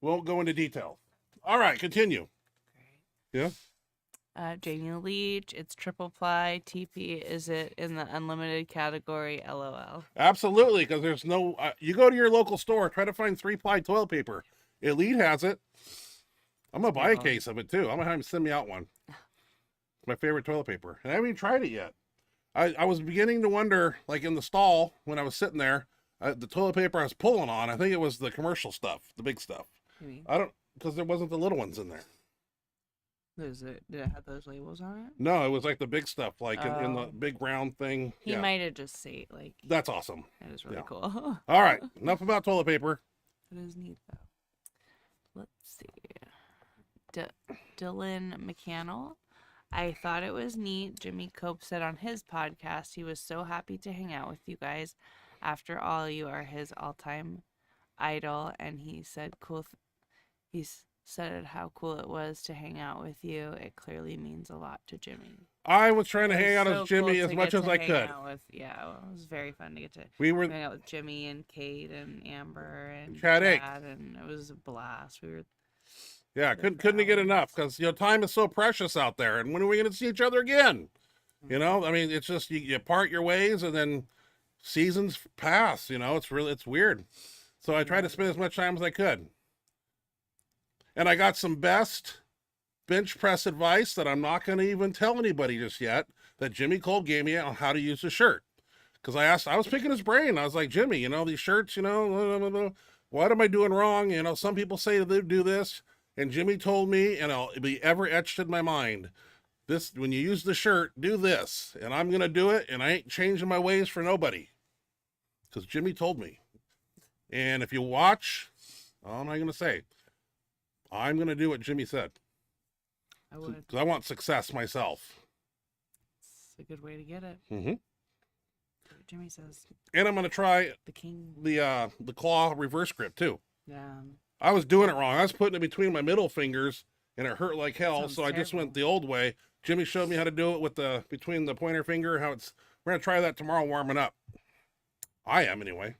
Won't go into detail. All right, continue. Yeah. Jamie Leach, it's triple ply. TP, is it in the unlimited category? LOL. Absolutely, because there's no... you go to your local store, try to find 3-ply toilet paper. Elite has it. I'm going to buy a case of it, too. I'm going to have him send me out one. It's my favorite toilet paper. And I haven't even tried it yet. I was beginning to wonder, like in the stall, when I was sitting there, the toilet paper I was pulling on, I think it was the commercial stuff, the big stuff. Because there wasn't the little ones in there. Did it have those labels on it? No, it was like the big stuff, like in the big round thing. He might have just said, like... That's awesome. That is really cool. All right, enough about toilet paper. It is neat, though. Let's see. Dylan McCannell. I thought it was neat. Jimmy Cope said on his podcast he was so happy to hang out with you guys. After all, you are his all-time idol, and he said said how cool it was to hang out with you. It clearly means a lot to Jimmy. I was trying to hang out So with Jimmy cool as to much get as to I hang could. out with, it was very fun to get to hang out with Jimmy and Kate and Amber and Chad, and it was a blast. We were... Yeah, couldn't get enough because time is so precious out there. And when are we going to see each other again? You know, I mean, it's just you part your ways and then seasons pass. You know, it's weird. So I tried to spend as much time as I could. And I got some best bench press advice that I'm not going to even tell anybody just yet that Jimmy Cole gave me on how to use the shirt. Because I was picking his brain. I was like, Jimmy, these shirts, what am I doing wrong? Some people say they do this. And Jimmy told me, and it'll be ever etched in my mind, when you use the shirt, do this. And I'm going to do it, and I ain't changing my ways for nobody. Because Jimmy told me. And if you watch, what am I going to say? I'm going to do what Jimmy said. I would. Because I want success myself. It's a good way to get it. Mm-hmm. Jimmy says. And I'm going to try the king. The claw reverse grip, too. Yeah. I was doing it wrong. I was putting it between my middle fingers, and it hurt like hell. So I just went the old way. Jimmy showed me how to do it with between the pointer finger. We're gonna try that tomorrow, warming up. I am anyway.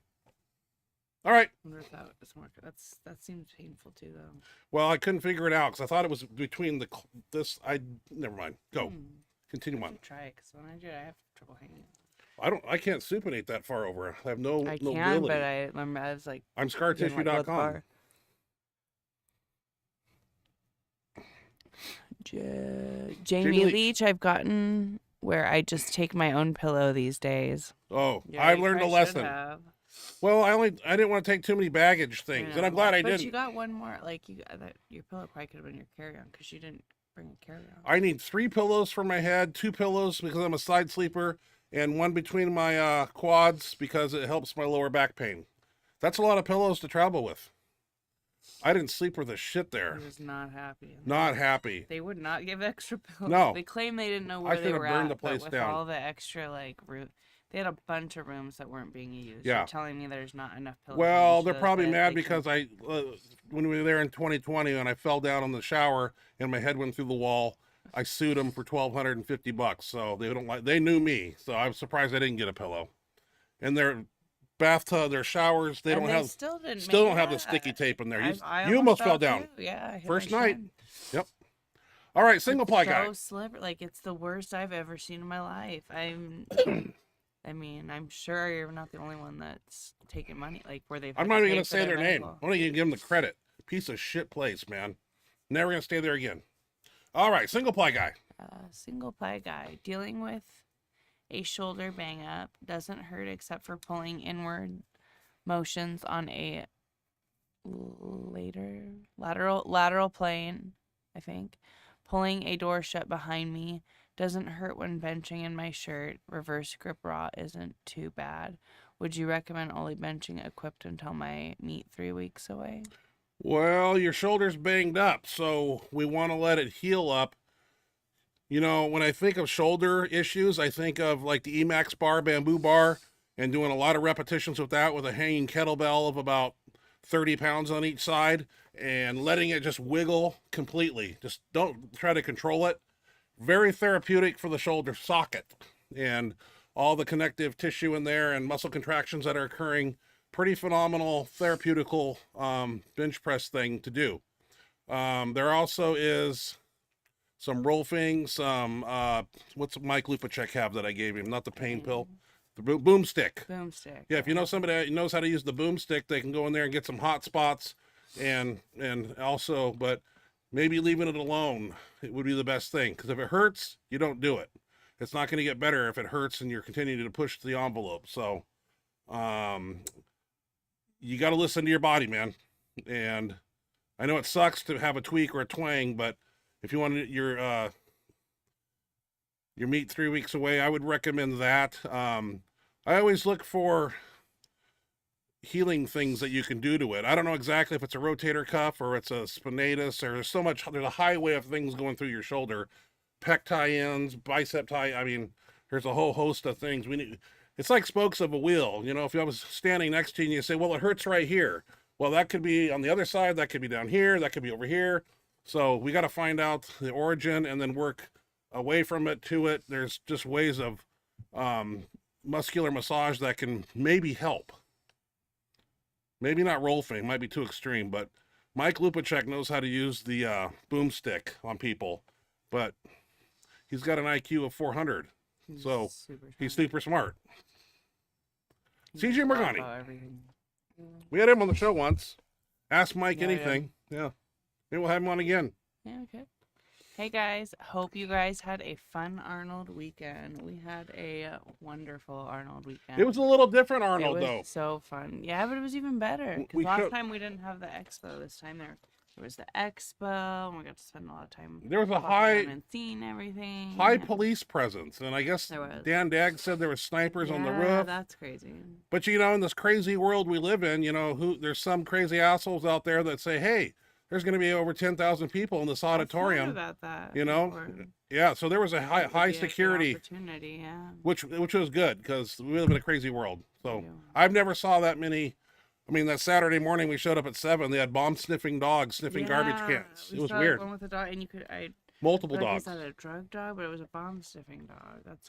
All right. I wonder if that's more. That seems painful too, though. Well, I couldn't figure it out because I thought it was between never mind. Go. Continue on. Try it because when I do it, I have trouble hanging. I can't supinate that far over. I have no I no can, ability. but I remember I was like. I'm scartissue.com. Jamie Leach, I've gotten where I just take my own pillow these days. Oh, yeah, I've learned a lesson. Well, I didn't want to take too many baggage things, and I'm glad I didn't. But you got one more, your pillow probably could have been your carry-on because you didn't bring a carry-on. I need 3 pillows for my head, 2 pillows because I'm a side sleeper, and 1 between my quads because it helps my lower back pain. That's a lot of pillows to travel with. I didn't sleep worth a shit there. He was not happy. Not happy. They would not give extra pillows. No. They claim they didn't know where they were burned at, the place but with down. all the extra room, they had a bunch of rooms that weren't being used. Yeah. You're telling me there's not enough pillows. Well, they're probably mad because when we were there in 2020 and I fell down in the shower and my head went through the wall, I sued them for $1,250. So they don't like. They knew me, so I'm surprised I didn't get a pillow. And their bathtub, their showers, they And don't they have. still didn't Still make don't it have the up. sticky tape in there. I You almost fell too. down. Yeah, I hit First my night. shin. Yep. All right, single ply So guy. slippery. Like, it's the worst I've ever seen in my life. I mean, I'm sure you're not the only one that's taking money, like where they've. I'm had not to even pay gonna for say their name. medical. I'm not even give them the credit. Piece of shit place, man. Never gonna stay there again. All right, single ply guy. Single ply guy dealing with a shoulder bang up, doesn't hurt except for pulling inward motions on a lateral plane, I think. Pulling a door shut behind me. Doesn't hurt when benching in my shirt. Reverse grip raw isn't too bad. Would you recommend only benching equipped until my meet 3 weeks away? Well, your shoulder's banged up, so we want to let it heal up. You know, when I think of shoulder issues, I think of like the Emax bar, bamboo bar, and doing a lot of repetitions with that with a hanging kettlebell of about 30 pounds on each side and letting it just wiggle completely. Just don't try to control it. Very therapeutic for the shoulder socket and all the connective tissue in there and muscle contractions that are occurring. Pretty phenomenal therapeutical bench press thing to do. There also is some Rolfing, some what's Mike Lupacek have that I gave him? Not the pain pill, the boomstick. Boomstick. Yeah, if you know somebody that knows how to use the boomstick, they can go in there and get some hot spots, and also, but maybe leaving it alone, it would be the best thing, because if it hurts, you don't do it. It's not going to get better if it hurts and you're continuing to push the envelope. So, you got to listen to your body, man. And I know it sucks to have a tweak or a twang, but if you want your meet 3 weeks away, I would recommend that. I always look for healing things that you can do to it. I don't know exactly if it's a rotator cuff or it's a spinatus, or there's a highway of things going through your shoulder. Pec tie-ins, bicep tie. I mean, there's a whole host of things. It's like spokes of a wheel. You know, if I was standing next to you and you say, well, it hurts right here. Well, that could be on the other side. That could be down here. That could be over here. So we got to find out the origin and then work away from it to it. There's just ways of muscular massage that can maybe help. Maybe not Rolfing, might be too extreme, but Mike Lupacek knows how to use the boomstick on people, but he's got an IQ of 400, so he's super smart. CJ Morgani. We had him on the show once. Ask Mike anything. Yeah. Maybe we'll have him on again. Yeah, okay. Hey guys, hope you guys had a fun Arnold weekend. We had a wonderful Arnold weekend. It was a little different Arnold, it was though. So fun. Yeah, but it was even better. Because last time we didn't have the expo. This time there was the expo, and we got to spend a lot of time. There was a and seeing everything. High police presence, and I guess Dan Dagg said there were snipers on the roof. That's crazy. But you know, in this crazy world we live in, you know, there's some crazy assholes out there that say, "Hey, there's going to be over 10,000 people in this auditorium." About that, you know, yeah. So there was a high security opportunity, yeah. Which was good because we live in a crazy world. So I've never saw that many. I mean, that Saturday morning we showed up at 7. They had bomb sniffing dogs sniffing garbage cans. It was weird. One with a dog, and you could multiple dogs. It's not a drug dog, but it was a bomb sniffing dog. That's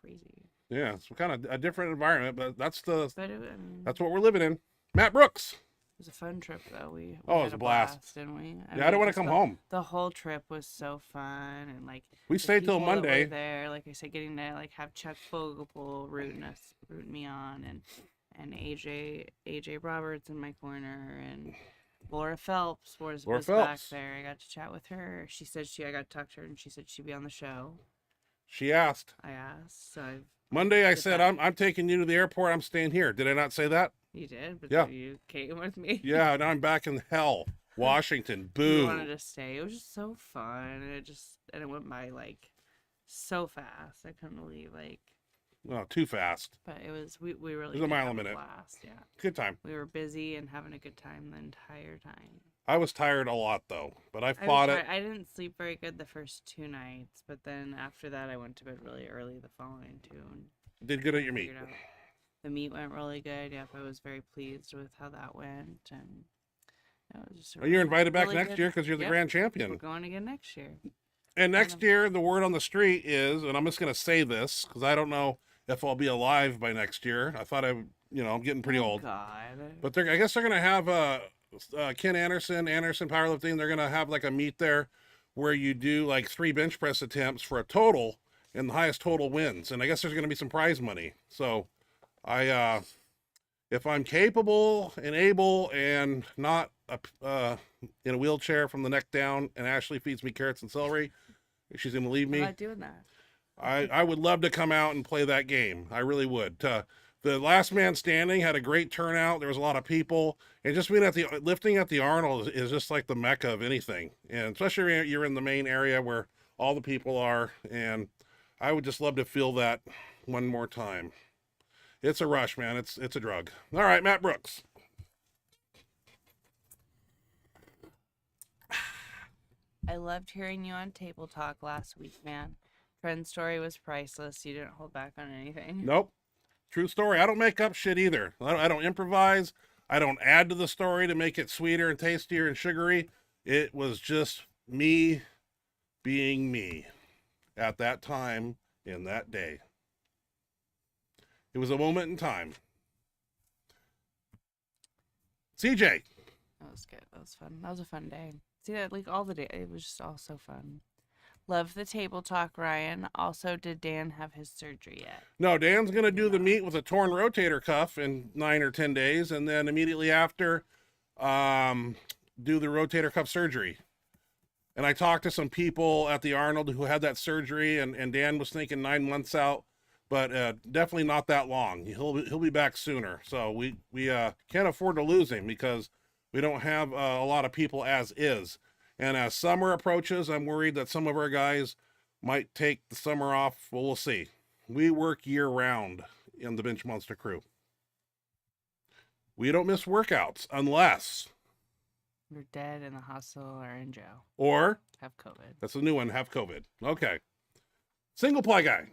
crazy. Yeah, it's kind of a different environment, but that's that's what we're living in. Matt Brooks. It was a fun trip, though. We it was a blast, didn't we? I don't want to come home. The whole trip was so fun, and we stayed till Monday. There, like I said, getting to have Chuck Fogelpool rooting me on, and AJ Roberts in my corner, and Laura Phelps was back there. I got to chat with her. She said I got to talk to her, and she said she'd be on the show. She asked. I asked. So Monday I said I'm taking you to the airport. I'm staying here. Did I not say that? You did, but yeah. You came with me. Yeah, and I'm back in hell, Washington. Boo. You wanted to stay. It was just so fun, and it went by so fast. I couldn't believe well, too fast. But it was we really. It was a mile a minute. Blast, yeah. Good time. We were busy and having a good time the entire time. I was tired a lot though, but I fought it. I didn't sleep very good the first 2 nights, but then after that I went to bed really early the following 2. And did good at your meet. The meet went really good. Yep, I was very pleased with how that went, and it was just. You're invited back next year because you're the grand champion. We're going again next year. And next year, the word on the street is, and I'm just going to say this because I don't know if I'll be alive by next year. I thought I'm getting pretty old. God. But I guess they're going to have Ken Anderson Powerlifting. They're going to have like a meet there where you do like 3 bench press attempts for a total, and the highest total wins. And I guess there's going to be some prize money. So if I'm capable and able and not in a wheelchair from the neck down, and Ashley feeds me carrots and celery, she's going to leave me. I'm not doing that. I would love to come out and play that game. I really would. The last man standing had a great turnout. There was a lot of people, and just being lifting at the Arnold is just like the mecca of anything. And especially if you're in the main area where all the people are. And I would just love to feel that one more time. It's a rush, man. It's a drug. All right, Matt Brooks. I loved hearing you on Table Talk last week, man. Friend's story was priceless. You didn't hold back on anything. Nope. True story. I don't make up shit either. I don't improvise. I don't add to the story to make it sweeter and tastier and sugary. It was just me being me at that time in that day. It was a moment in time. CJ. That was good. That was fun. That was a fun day. See that, like, all the day. It was just all so fun. Love the Table Talk, Ryan. Also, did Dan have his surgery yet? No, Dan's going to do the meet with a torn rotator cuff in 9 or 10 days, and then immediately after, do the rotator cuff surgery. And I talked to some people at the Arnold who had that surgery, and Dan was thinking 9 months out, but definitely not that long. He'll be back sooner. So we can't afford to lose him because we don't have a lot of people as is. And as summer approaches, I'm worried that some of our guys might take the summer off. Well, we'll see. We work year round in the Benchmonster crew. We don't miss workouts unless You're dead in the hospital or in jail. Or have COVID. That's a new one. Have COVID. Okay. Single ply guy.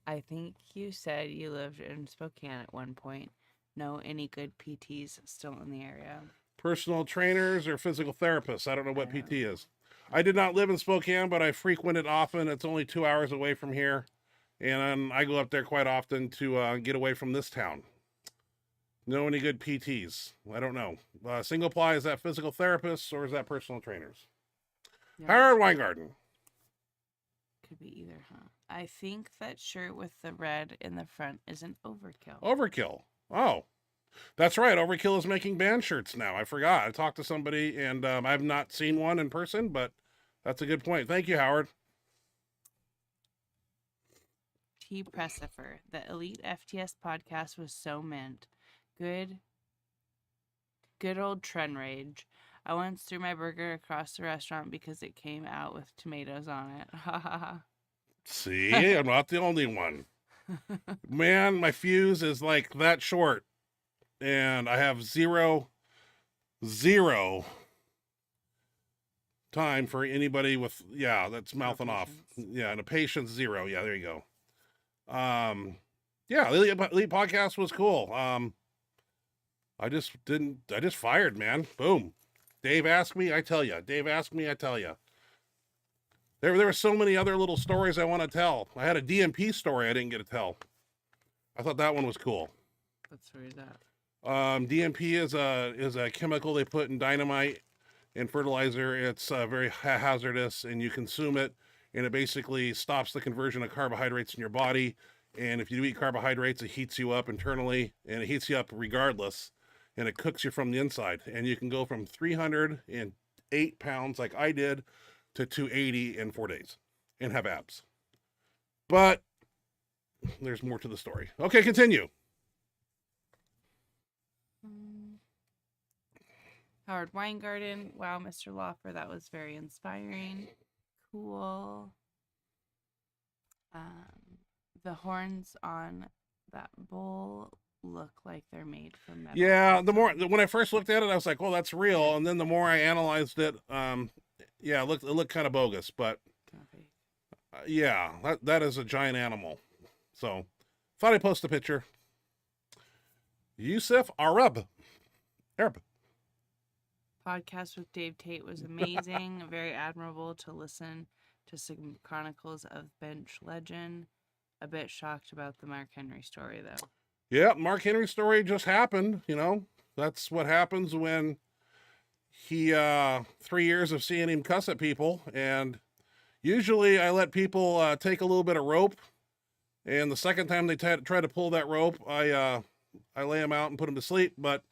I think you said you lived in Spokane at one point. Know any good PTs still in the area? Personal trainers or physical therapists. I don't know what PT is. I did not live in Spokane, but I frequent it often. It's only 2 hours away from here. And I go up there quite often to get away from this town. Know any good PTs? I don't know. Single ply, is that physical therapists or is that personal trainers? Yeah. Harold Weingarten. Could be either, huh? I think that shirt with the red in the front is an Overkill. Overkill. Oh, that's right. Overkill is making band shirts now. I forgot. I talked to somebody and I've not seen one in person, but that's a good point. Thank you, Howard. T. Pressifer. The Elite FTS podcast was so mint. Good old trend rage. I once threw my burger across the restaurant because it came out with tomatoes on it. Ha ha ha. See, I'm not the only one. Man, my fuse is like that short. And I have zero time for anybody with, that's mouthing off. Yeah, and a patience 0. Yeah, there you go. Yeah, the Elite podcast was cool. I just fired, man. Boom. Dave asked me, I tell you. Dave asked me, I tell you. There were so many other little stories I want to tell. I had a DMP story I didn't get to tell. I thought that one was cool. What story is that? DMP is a chemical they put in dynamite and fertilizer. It's very hazardous, and you consume it, and it basically stops the conversion of carbohydrates in your body. And if you do eat carbohydrates, it heats you up internally, and it heats you up regardless, and it cooks you from the inside. And you can go from 308 pounds, like I did, to 280 in 4 days, and have abs. But there's more to the story. Okay, continue. Howard Weingarten. Wow, Mr. Loffer, that was very inspiring. Cool. The horns on that bowl look like they're made from metal. Yeah, when I first looked at it, I was like, "Oh, that's real." And then the more I analyzed it, it looked kind of bogus. But yeah, that is a giant animal. So, thought I'd post a picture. Yusuf Arab. Podcast with Dave Tate was amazing. Very admirable to listen to some Chronicles of Bench Legend. A bit shocked about the Mark Henry story, though. Yeah, Mark Henry story just happened. You know, that's what happens when he 3 years of seeing him cuss at people, and usually I let people take a little bit of rope, and the second time they try to pull that rope, I lay him out and put him to sleep. But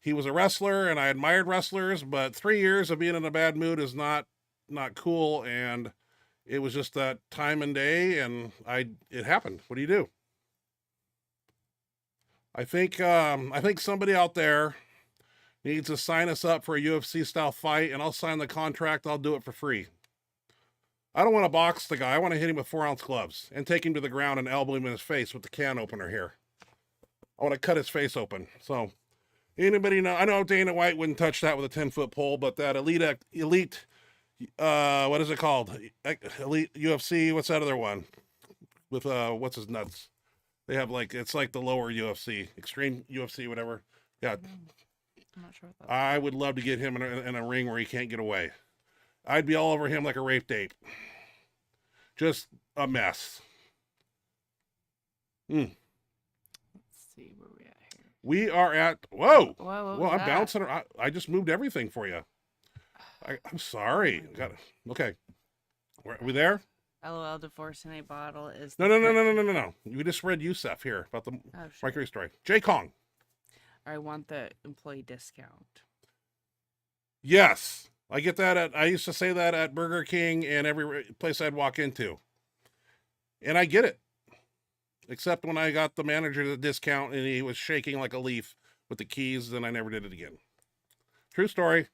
he was a wrestler, and I admired wrestlers, but 3 years of being in a bad mood is not cool, and it was just that time and day, and it happened. What do you do? I think somebody out there needs to sign us up for a UFC style fight, and I'll sign the contract. I'll do it for free. I don't want to box the guy. I want to hit him with 4-ounce gloves and take him to the ground and elbow him in his face with the can opener here. I want to cut his face open. So anybody know? I know Dana White wouldn't touch that with a 10-foot pole, but that elite, what is it called? Elite UFC. What's that other one? With what's his nuts? They have it's like the lower UFC, extreme UFC, whatever. Yeah. I'm not sure what that I would love to get him in a ring where he can't get away. I'd be all over him like a rape date. Just a mess. Let's see where we at here. We are at, whoa. Whoa, I'm bouncing. I just moved everything for you. I'm sorry. Okay. Are we there? LOL, divorce in a bottle is... No. We just read Youssef here about the Mercury story. J. Kong. I want the employee discount. Yes. I get that I used to say that at Burger King and every place I'd walk into. And I get it. Except when I got the manager the discount and he was shaking like a leaf with the keys, then I never did it again. True story.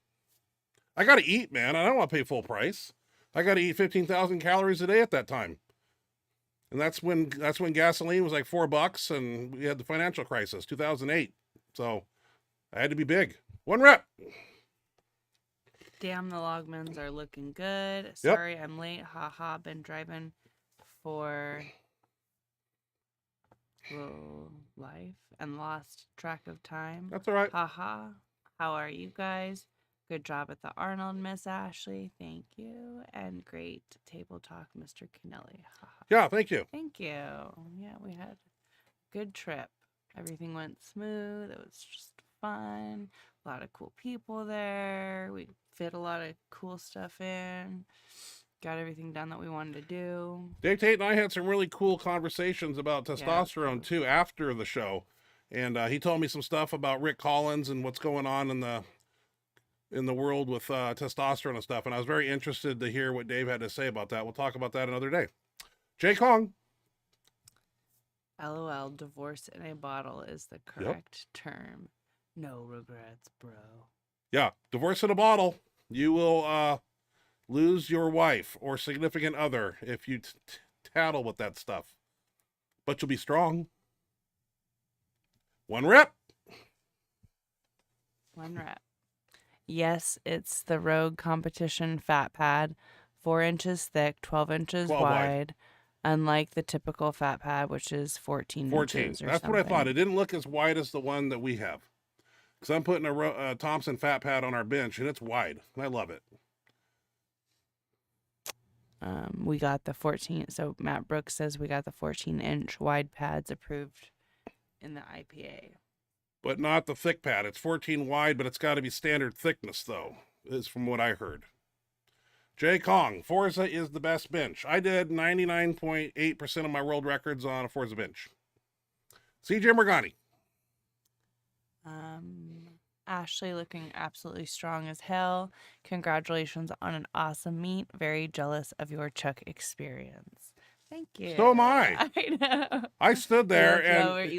I got to eat, man. I don't want to pay full price. I got to eat 15,000 calories a day at that time. And that's when gasoline was like $4 and we had the financial crisis, 2008. So I had to be big. 1 rep. Damn, the Logmans are looking good. Sorry, I'm late. Haha, been driving for life and lost track of time. That's all right. Haha. How are you guys? Good job at the Arnold, Miss Ashley. Thank you. And great table talk, Mr. Kennelly. Yeah, thank you. Thank you. Yeah, we had a good trip. Everything went smooth. It was just fun. A lot of cool people there. We fit a lot of cool stuff in. Got everything done that we wanted to do. Dave Tate and I had some really cool conversations about testosterone too after the show. And he told me some stuff about Rick Collins and what's going on in the world with testosterone and stuff. And I was very interested to hear what Dave had to say about that. We'll talk about that another day. Jay Kong. LOL, divorce in a bottle is the correct term. No regrets, bro. Yeah, divorce in a bottle. You will lose your wife or significant other if you tattle with that stuff. But you'll be strong. 1 rep. 1 rep. Yes, it's the Rogue Competition fat pad. 4 inches thick, 12 inches wide. Unlike the typical fat pad, which is 14 inches or That's something. what I thought. It didn't look as wide as the one that we have. Because I'm putting a Thompson fat pad on our bench, and it's wide. And I love it. We got the 14. So Matt Brooks says we got the 14-inch wide pads approved in the IPA. But not the thick pad. It's 14 wide, but it's got to be standard thickness, though, is from what I heard. Jay Kong, Forza is the best bench. I did 99.8% of my world records on a Forza bench. CJ Morgani. Ashley looking absolutely strong as hell. Congratulations on an awesome meet. Very jealous of your Chuck experience. Thank you. So am I. I know. I stood there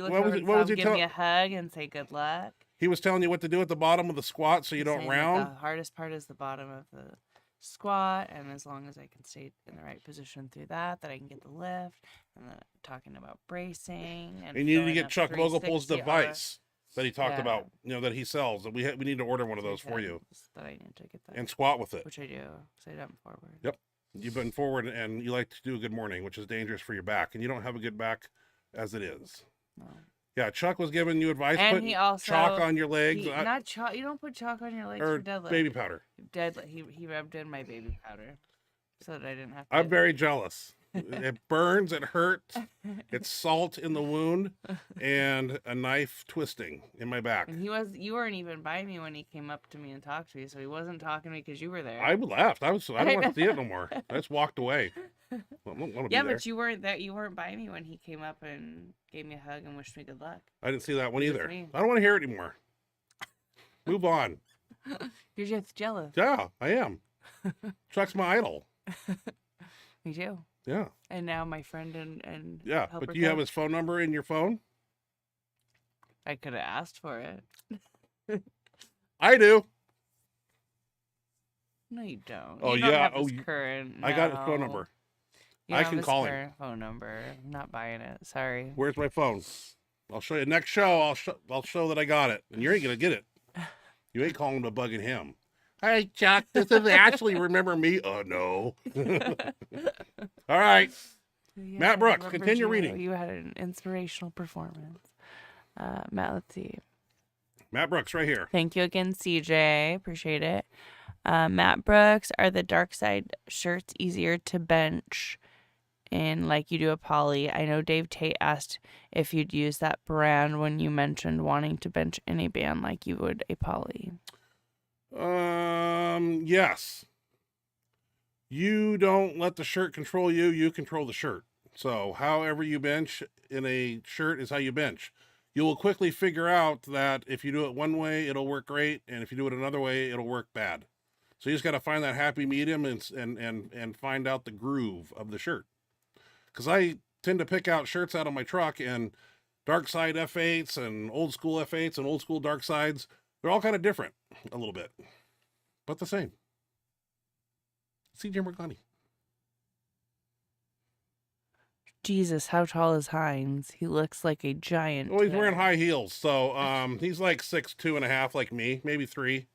what was he give me a hug and say good luck. He was telling you what to do at the bottom of the squat so you don't round. The hardest part is the bottom of the squat, and as long as I can stay in the right position through that I can get the lift. And then talking about bracing and you need to get Chuck Vogelpohl's device that he talked about, that he sells. And we need to order one of those for you. That I need to get that. And squat with it. Which I do. Sit up forward. Yep. You've been forward and you like to do a good morning, which is dangerous for your back. And you don't have a good back as it is. No. Yeah, Chuck was giving you advice. And putting he also chalk on your legs. Not chalk. You don't put chalk on your legs or for deadlift. Baby powder. He rubbed in my baby powder. so that I didn't have to. I'm very jealous. It burns, it hurts, it's salt in the wound, and a knife twisting in my back. And you weren't even by me when he came up to me and talked to me, so he wasn't talking to me because you were there. I left. I don't want to see it no more. I just walked away. I don't want to Yeah, be there. but you weren't there. You weren't by me when he came up and gave me a hug and wished me good luck. I didn't see that one It was either. me. I don't want to hear it anymore. Move on. You're just jealous. Yeah, I am. Chuck's my idol. Me too. Yeah. And now my friend and Yeah. helper But do you have coach. his phone number in your phone? I could have asked for it. I do. No, you don't. Oh, You don't yeah. have Oh, his current. I got his phone no. number. You I don't can have his call him. current phone number. I'm not buying it. Sorry. Where's my phone? I'll show you. Next show, I'll show that I got it. And you ain't going to get it. You ain't calling to bugging him. Hey, Chuck, this is Ashley. Remember me? No. All right. Yeah, Matt Brooks, remember continue you. reading. You had an inspirational performance. Matt, let's see. Matt Brooks, right here. Thank you again, CJ. Appreciate it. Matt Brooks, are the dark side shirts easier to bench in like you do a poly? I know Dave Tate asked if you'd use that brand when you mentioned wanting to bench in a band like you would a poly. Yes. You don't let the shirt control you. You control the shirt. So however you bench in a shirt is how you bench. You will quickly figure out that if you do it one way, it'll work great. And if you do it another way, it'll work bad. So you just got to find that happy medium and find out the groove of the shirt. Because I tend to pick out shirts out of my truck, and dark side F8s and old school F8s and old school dark sides, they're all kind of different a little bit, but the same. CJ Morgani. Jesus, how tall is Hines? He looks like a giant. Oh, he's wearing high heels. So he's like 6'2.5", like me, maybe 3.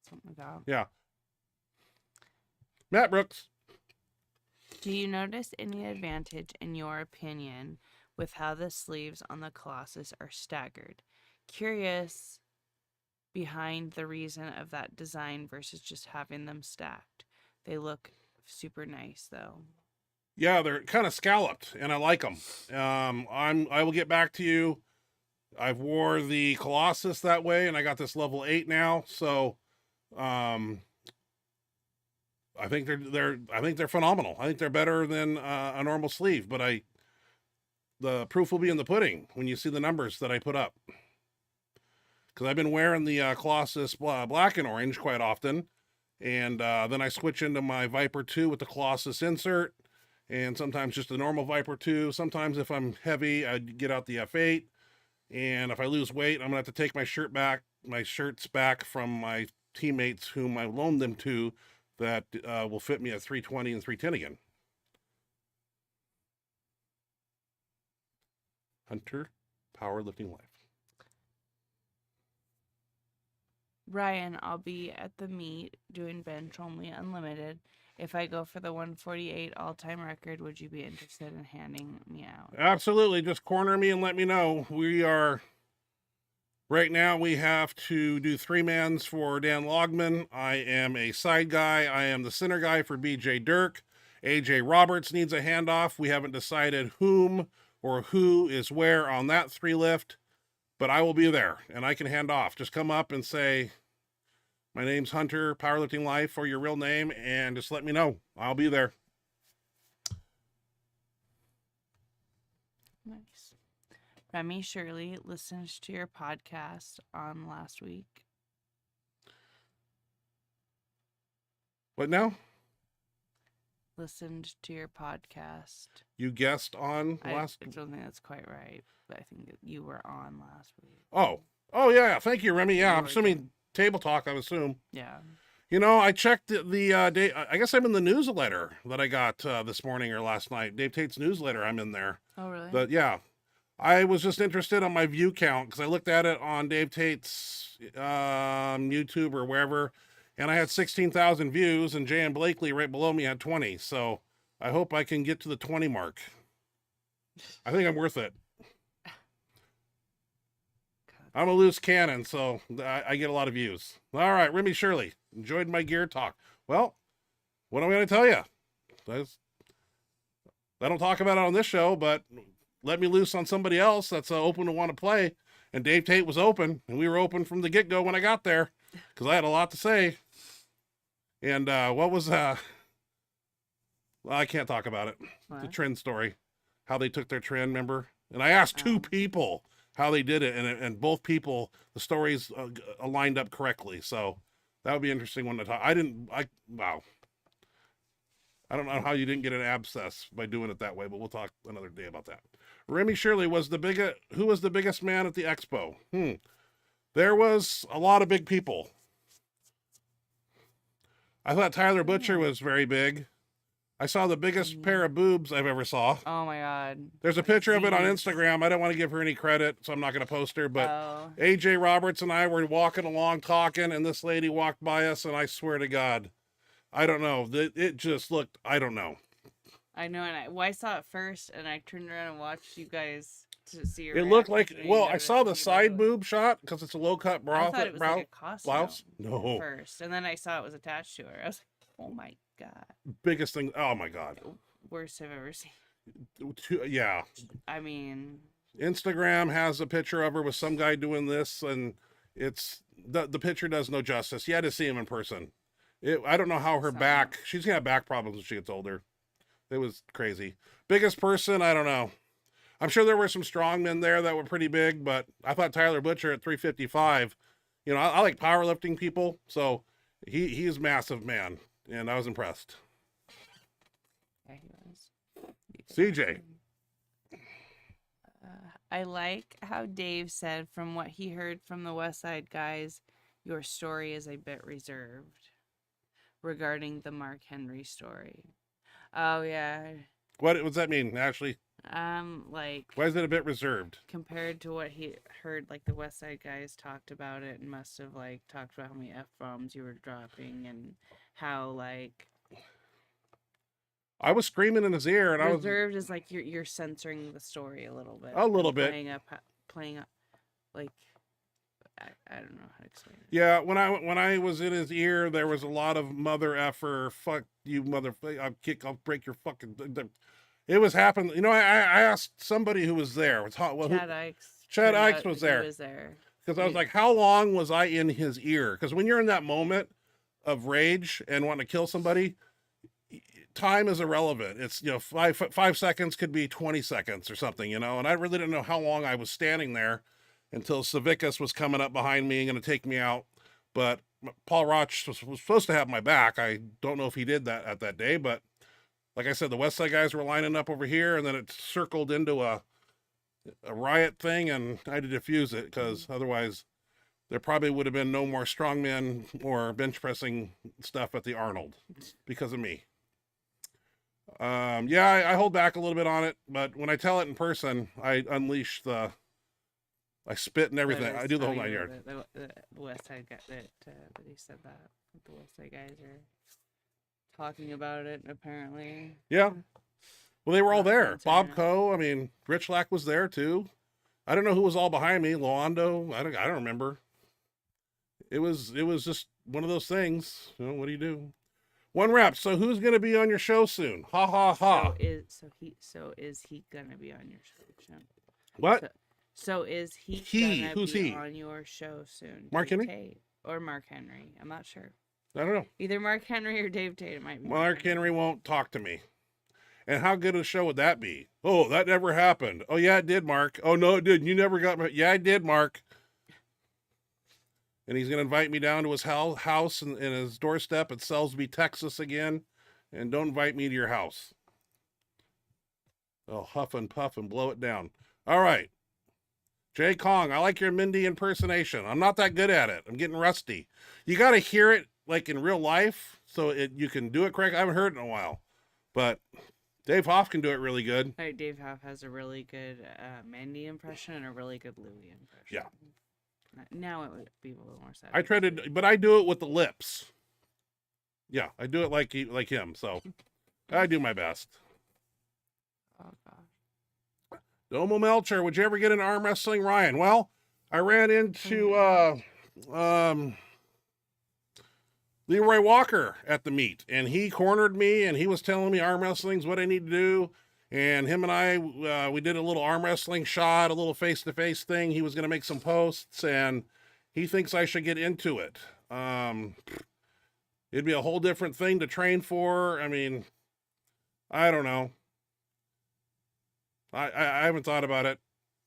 Something like that. Yeah. Matt Brooks. Do you notice any advantage, in your opinion, with how the sleeves on the Colossus are staggered? Curious behind the reason of that design versus just having them stacked. They look super nice, though. Yeah, they're kind of scalloped, and I like them. I will get back to you. I've wore the Colossus that way, and I got this level 8 now. So, I think they're phenomenal. I think they're better than a normal sleeve. But the proof will be in the pudding when you see the numbers that I put up. Because I've been wearing the Colossus black and orange quite often, and then I switch into my Viper 2 with the Colossus insert. And sometimes just a normal Viper 2. Sometimes if I'm heavy, I get out the F8. And if I lose weight, I'm going to have to take my shirts back from my teammates whom I loaned them to that will fit me at 320 and 310 again. Hunter, Powerlifting Life. Ryan, I'll be at the meet doing bench only unlimited. If I go for the 148 all-time record, would you be interested in handing me out? Absolutely. Just corner me and let me know. Right now we have to do 3-mans for Dan Logman. I am a side guy. I am the center guy for BJ Dirk. AJ Roberts needs a handoff. We haven't decided whom or who is where on that 3 lift, but I will be there and I can hand off. Just come up and say, my name's Hunter, Powerlifting Life, or your real name, and just let me know. I'll be there. Nice. Remy Shirley listened to your podcast on last week. What now? Listened to your podcast. You guessed on last... I don't think that's quite right, but I think that you were on last week. Oh yeah. Thank you, Remy. Yeah, You I'm were assuming Table Talk, I assume. Yeah. You know, I checked the day. I guess I'm in the newsletter that I got this morning or last night. Dave Tate's newsletter, I'm in there. Oh, really? But yeah, I was just interested on my view count because I looked at it on Dave Tate's YouTube or wherever, and I had 16,000 views, and Jay and Blakely right below me had 20. So I hope I can get to the 20 mark. I think I'm worth it. I'm a loose cannon, so I get a lot of views. All right, Remy Shirley, enjoyed my gear talk. Well, what am I going to tell you? I don't talk about it on this show, but let me loose on somebody else that's open to want to play. And Dave Tate was open, and we were open from the get-go when I got there because I had a lot to say. And what was well, I can't talk about it. What? The trend story, how they took their trend, remember? And I asked two people how they did it, and both people, the stories aligned up correctly. So that would be an interesting one to talk. Wow. I don't know how you didn't get an abscess by doing it that way, but we'll talk another day about that. Remy Shirley was who was the biggest man at the expo? There was a lot of big people. I thought Tyler Butcher was very big. I saw the biggest pair of boobs I've ever saw. Oh my God. There's a picture of it on Jeez. Instagram. I don't want to give her any credit, so I'm not going to post her, but Oh. AJ Roberts and I were walking along talking, and this lady walked by us, and I swear to God, I don't know. It just looked, I don't know. I know, and I saw it first, and I turned around and watched you guys to see your It looked like, reaction, and well, you I never saw the told me side about it. boob shot because it's a low cut I thought it was like a costume blouse. No, first, and then I saw it was attached to her. I was like, oh my God. biggest thing. Oh my God. Worst I've ever seen. Yeah. I mean, Instagram has a picture of her with some guy doing this, and it's the picture does no justice. You had to see him in person. I don't know how her back. She's gonna have back problems when she gets older. It was crazy. Biggest person, I don't know. I'm sure there were some strong men there that were pretty big, but I thought Tyler Butcher at 355. You know, I like powerlifting people, so he's massive man, and I was impressed. yeah, he was. CJ. I like how Dave said, from what he heard from the West Side guys, your story is a bit reserved regarding the Mark Henry story. Oh yeah. What does that mean, Ashley? Like, Why is it a bit reserved? compared to what he heard, like the West Side guys talked about it and must have like talked about how many F-bombs you were dropping and how like I was screaming in his ear, and reserved is like you're censoring the story a little bit. A little and bit. playing up, like I don't know how to explain it. Yeah, when I was in his ear, there was a lot of mother effer, fuck you, I'll break your fucking. It was happening. You know, I asked somebody who was there. It's hot. Well, Chad Ikes. Chad turned Ikes out was he there. Was there. Because I was like, how long was I in his ear? Because when you're in that moment of rage and wanting to kill somebody, time is irrelevant. It's, you know, 5 seconds could be 20 seconds or something, you know. And I really didn't know how long I was standing there until Savickas was coming up behind me and going to take me out. But Paul Roch was supposed to have my back. I don't know if he did that at that day, but like I said, the West Side guys were lining up over here, and then it circled into a riot thing, and I had to defuse it because otherwise there probably would have been no more strongmen or bench pressing stuff at the Arnold because of me. Yeah, I hold back a little bit on it, but when I tell it in person, I unleash I spit and everything. I do the whole 9 yards. The West Side guy that he said that the West Side guys are talking about it apparently. Yeah. Well, they were all there. That's Bob right. Coe. I mean, Rich Lack was there too. I don't know who was all behind me. Loando. I don't remember. It was just one of those things. You know, what do you do? One rep. So who's going to be on your show soon? Ha ha ha. So is he gonna be on your show? What? So is he gonna Who's be he? on your show soon? Mark Dave Henry? Tate or Mark Henry? I'm not sure. I don't know. Either Mark Henry or Dave Tate. It might be. Mark Henry won't talk to me. And how good a show would that be? Oh, that never happened. Oh, yeah, it did, Mark. Oh, no, it didn't. You never got me. Yeah, I did, Mark. And he's going to invite me down to his house and his doorstep at Salisbury, Texas again. And don't invite me to your house. Oh, huff and puff and blow it down. All right. Jay Kong, I like your Mindy impersonation. I'm not that good at it. I'm getting rusty. You got to hear it like in real life so you can do it correct. I haven't heard it in a while. But Dave Hoff can do it really good. All right, Dave Hoff has a really good Mandy impression and a really good Louie impression. Yeah. Now it would be a little more sad. I try to, but I do it with the lips. Yeah, I do it like him. So I do my best. Oh gosh. Domo Melcher, would you ever get into arm wrestling, Ryan? Well, I ran into Leroy Walker at the meet, and he cornered me, and he was telling me arm wrestling's what I need to do. And him and I, we did a little arm wrestling shot, a little face-to-face thing. He was going to make some posts, and he thinks I should get into it. It'd be a whole different thing to train for. I mean, I don't know. I haven't thought about it.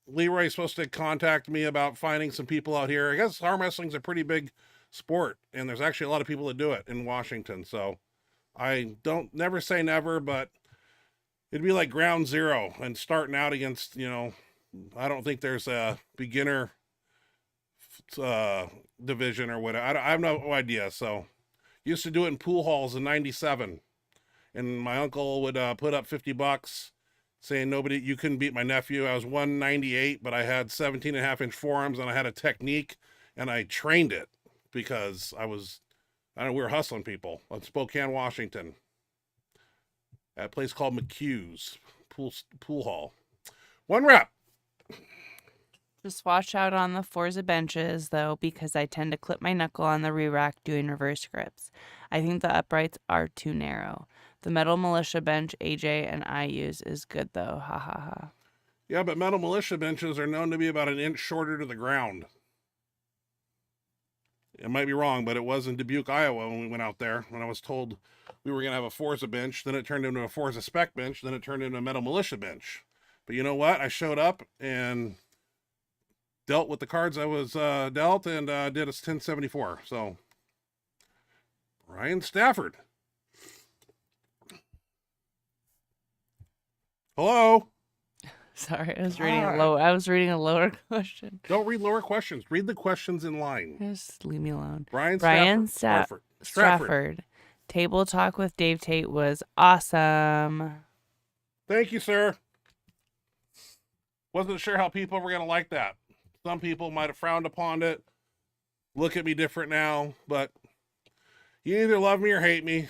Leroy's supposed to contact me about finding some people out here. I guess arm wrestling's a pretty big sport, and there's actually a lot of people that do it in Washington. So I don't never say never, but it'd be like ground zero and starting out against, you know, I don't think there's a beginner division or whatever. I have no idea. So used to do it in pool halls in 97, and my uncle would put up $50 saying you couldn't beat my nephew. I was 198, but I had 17.5-inch forearms, and I had a technique, and I trained it because we were hustling people in Spokane, Washington, at a place called McHugh's pool hall. 1 rep. Just watch out on the Forza benches, though, because I tend to clip my knuckle on the re-rack doing reverse grips. I think the uprights are too narrow. The metal militia bench AJ and I use is good, though. Ha ha ha. Yeah, but metal militia benches are known to be about an inch shorter to the ground. It might be wrong, but it was in Dubuque, Iowa when we went out there, when I was told we were going to have a Forza bench. Then it turned into a Forza spec bench. Then it turned into a metal militia bench. But you know what? I showed up and dealt with the cards I was dealt, and did a 1074. So, Brian Stafford. Hello. Sorry, I was reading a lower question. Don't read lower questions. Read the questions in line. Just leave me alone. Brian Stratford. Table talk with Dave Tate was awesome. Thank you, sir. Wasn't sure how people were going to like that. Some people might have frowned upon it. Look at me different now, but you either love me or hate me.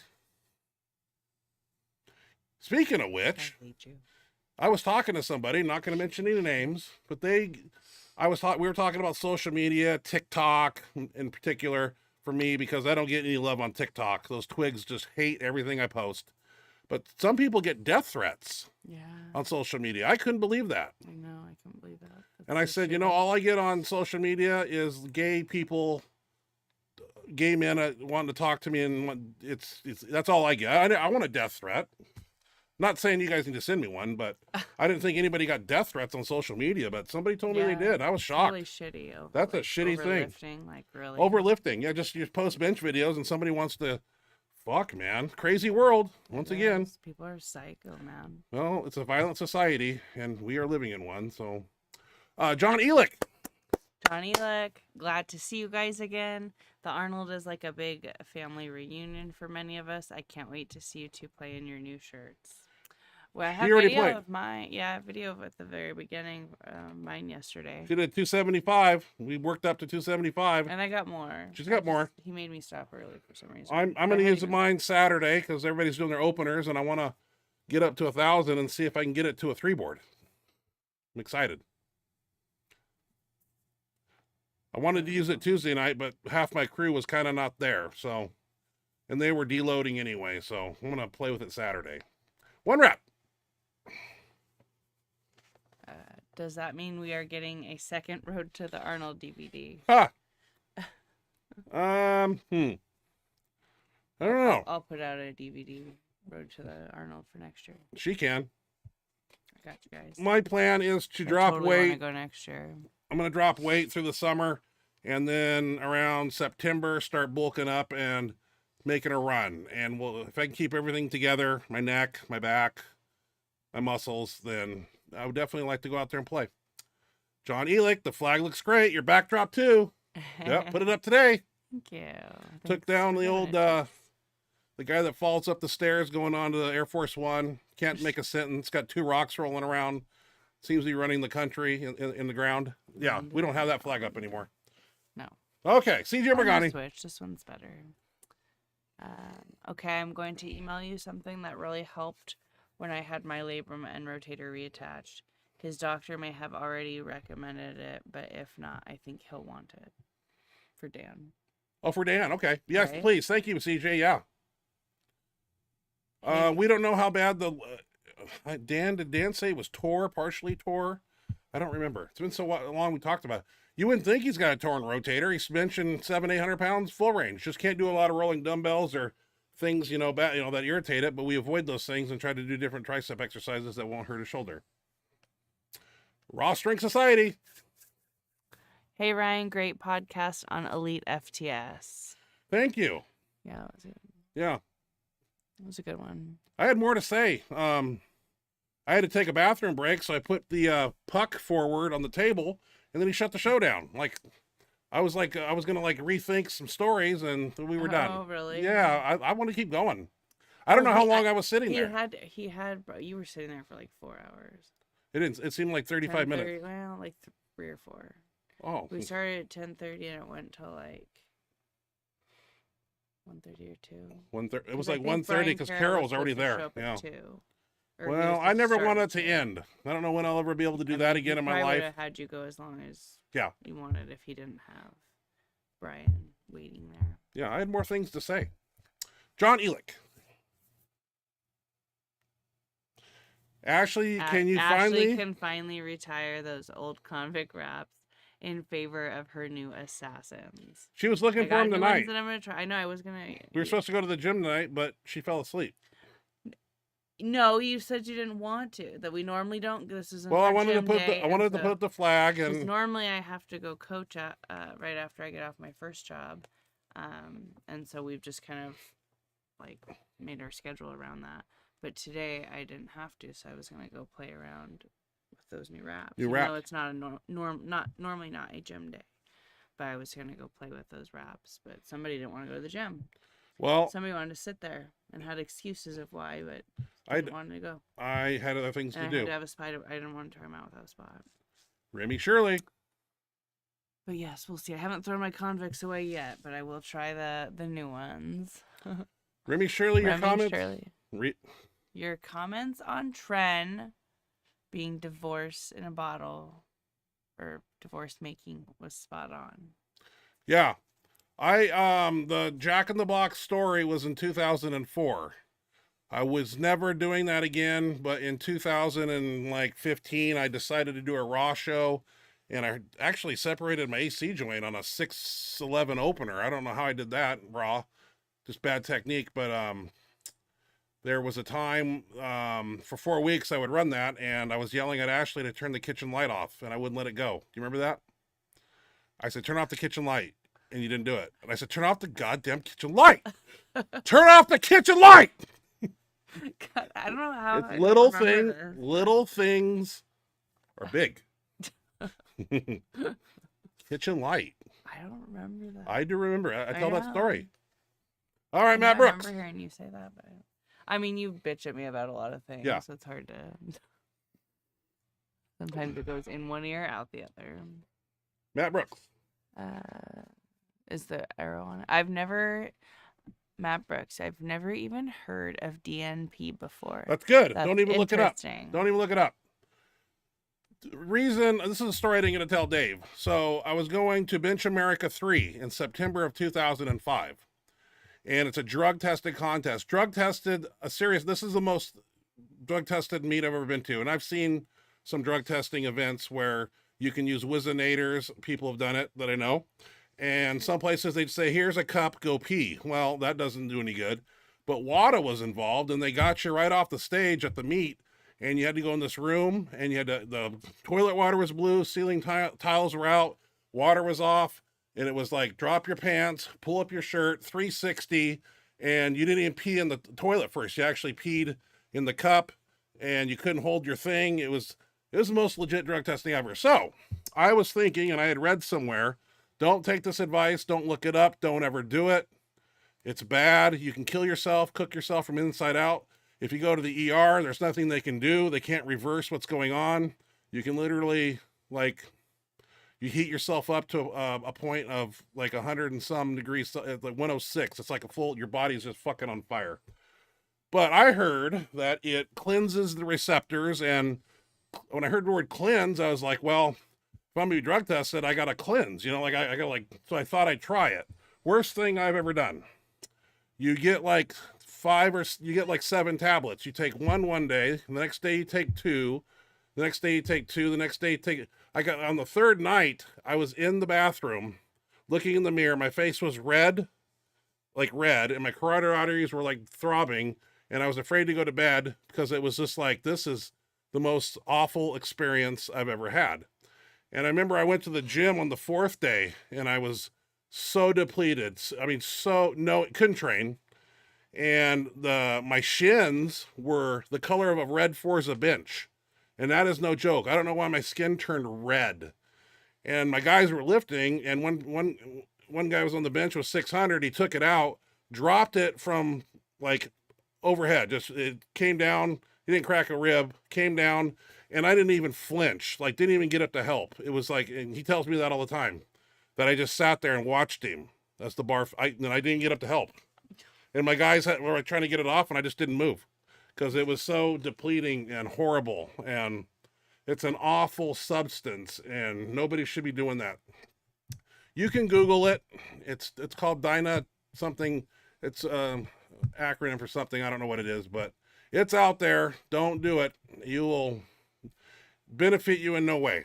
Speaking of which, I hate you. I was talking to somebody, not going to mention any names, but we were talking about social media, TikTok in particular for me, because I don't get any love on TikTok. Those twigs just hate everything I post. But some people get death threats on social media. I couldn't believe that. I know, I couldn't believe that. And I said, you know, all I get on social media is gay people, gay men wanting to talk to me, and that's all I get. I want a death threat. Not saying you guys need to send me one, but I didn't think anybody got death threats on social media, but somebody told me they did. I was shocked. Really shitty. That's a shitty thing. Overlifting, like really. Overlifting. Yeah, just you post bench videos and somebody wants to, fuck, man. Crazy world, once again. People are psycho, man. Well, it's a violent society, and we are living in one, so. John Elick. John Elick, glad to see you guys again. The Arnold is like a big family reunion for many of us. I can't wait to see you two play in your new shirts. Well, I have video of mine. Yeah, video of at the very beginning. Mine yesterday. She did 275. We worked up to 275. And I got more. She's got more. He made me stop early for some reason. I'm going to use mine Saturday because everybody's doing their openers, and I want to get up to 1,000 and see if I can get it to a 3-board. I'm excited. I wanted to use it Tuesday night, but half my crew was kind of not there, so, and they were deloading anyway, so I'm going to play with it Saturday. 1 rep. Does that mean we are getting a second Road to the Arnold DVD? Ha! I don't know. I'll put out a DVD Road to the Arnold for next year. She can. I got you guys. My plan is to drop totally weight. Want to go next year. I'm going to drop weight through the summer, and then around September start bulking up and making a run. And if I can keep everything together, my neck, my back, my muscles, then I would definitely like to go out there and play. John Elick, the flag looks great. Your backdrop too. Yep, put it up today. Thank you. Took down the old the guy that falls up the stairs going on to the Air Force One. Can't make a sentence. Got 2 rocks rolling around. Seems to be running the country in the ground. Yeah, we don't have that flag up anymore. No. Okay, CJ Morgani. Switch. This one's better. Okay, I'm going to email you something that really helped when I had my labrum and rotator reattached. His doctor may have already recommended it, but if not, I think he'll want it. For Dan. Oh, for Dan. Okay. Yes, Right? please. Thank you, CJ. Yeah. We don't know how bad the did Dan say it was tore, partially tore? I don't remember. It's been so long we talked about it. You wouldn't think he's got a torn rotator. He's mentioned 700-800 pounds full range. Just can't do a lot of rolling dumbbells or things, that irritate it. But we avoid those things and try to do different tricep exercises that won't hurt his shoulder. Raw Strength Society. Hey Ryan, great podcast on Elite FTS. Thank you. Yeah, Yeah. it was a good one. I had more to say. I had to take a bathroom break, so I put the puck forward on the table, and then he shut the show down. I was going to rethink some stories, and we were done. Oh, really? Yeah, I want to keep going. I don't know how long I was sitting there. You were sitting there for like 4 hours. It seemed like 35 minutes. Well, like 3 or 4. Oh. We started at 10:30 and it went till like 1:30 or 2. 1:30. It was I like think 1:30 Brian because Carol was already supposed to there. show up Yeah. at 2. Or he Well, was I supposed never start want at it to 2. end. I don't know when I'll ever be able to do that mean, again he in my probably life. would have had you go as long as Yeah. you wanted if he didn't have Brian waiting there. Yeah, I had more things to say. John Elick. Ashley, can you Ashley can finally retire those old convict wraps in favor of her new assassins. She was looking I for got him new tonight. ones that I'm gonna try. I know I was gonna. We were supposed to go to the gym tonight, but she fell asleep. No, you said you didn't want to. That we normally don't. This isn't. Well, I our wanted to gym put day, I wanted to so- put the flag, Because and normally I have to go coach right after I get off my first job, and so we've just kind of like made our schedule around that. But today I didn't have to, so I was gonna go play around with those new wraps. New Even wrap. though it's not normally not a gym day, but I was gonna go play with those wraps. But somebody didn't want to go to the gym. well, Somebody wanted to sit there and had excuses of why, but I didn't want to go. had other things And to I do. had to have a spot. I didn't want to try them out without a spot. Remy Shirley. But yes, we'll see. I haven't thrown my convicts away yet, but I will try the new ones. Remy Shirley, your Remy comments? Shirley. Your comments on Tren being divorced in a bottle or divorce making was spot on. Yeah. The Jack in the Box story was in 2004. I was never doing that again, but in 2015, I decided to do a Raw show, and I actually separated my AC joint on a 611 opener. I don't know how I did that Raw, just bad technique, but there was a time for 4 weeks I would run that, and I was yelling at Ashley to turn the kitchen light off, and I wouldn't let it go. Do you remember that? I said, turn off the kitchen light, and you didn't do it. And I said, turn off the goddamn kitchen light. Turn off the kitchen light. God, I don't know how. It's I little don't remember things. this. Little things are big. Kitchen light. I don't remember that. I do remember. I tell that know. story. All right, Matt Brooks. I remember hearing you say that, but I mean, you bitch at me about a lot of things. Yeah. So it's hard to. Sometimes it goes in one ear, out the other. Matt Brooks. Is the arrow on it? Matt Brooks, I've never even heard of DNP before. That's good. That's Don't even look it up. interesting. Don't even look it up. This is a story I didn't get to tell Dave. So I was going to Bench America 3 in September of 2005. And it's a drug tested contest. This is the most drug tested meet I've ever been to. And I've seen some drug testing events where you can use Wizinators. People have done it that I know. And some places they'd say, here's a cup, go pee. Well, that doesn't do any good. But WADA was involved, and they got you right off the stage at the meet. And you had to go in this room, and you had the toilet water was blue, ceiling tiles were out, water was off, and it was like, drop your pants, pull up your shirt, 360, and you didn't even pee in the toilet first. You actually peed in the cup, and you couldn't hold your thing. It was the most legit drug testing ever. So I was thinking, and I had read somewhere, don't take this advice, don't look it up, don't ever do it. It's bad. You can kill yourself, cook yourself from inside out. If you go to the ER, there's nothing they can do. They can't reverse what's going on. You can literally, you heat yourself up to a point of 100 and some degrees, like 106. It's like your body's just fucking on fire. But I heard that it cleanses the receptors, and when I heard the word cleanse, I was like, well, if I'm going to be drug tested, I got to cleanse, so I thought I'd try it. Worst thing I've ever done. You get like 7 tablets. You take one day, the next day you take 2, the next day you take 2, the next day you take. I got on the 3rd night. I was in the bathroom, looking in the mirror. My face was red, and my carotid arteries were like throbbing, and I was afraid to go to bed because it was just like, this is the most awful experience I've ever had. And I remember I went to the gym on the 4th day, and I was so depleted. I mean, couldn't train. And my shins were the color of a red Forza bench. And that is no joke. I don't know why my skin turned red. And my guys were lifting, and one guy was on the bench with 600. He took it out, dropped it from like overhead. Just it came down. He didn't crack a rib, came down, and I didn't even flinch. Like, didn't even get up to help. It was like, and he tells me that all the time, that I just sat there and watched him. That's the bar. And I didn't get up to help. And my guys were trying to get it off, and I just didn't move because it was so depleting and horrible. And it's an awful substance, and nobody should be doing that. You can Google it. It's called Dyna something. It's acronym for something. I don't know what it is, but it's out there. Don't do it. You will benefit you in no way.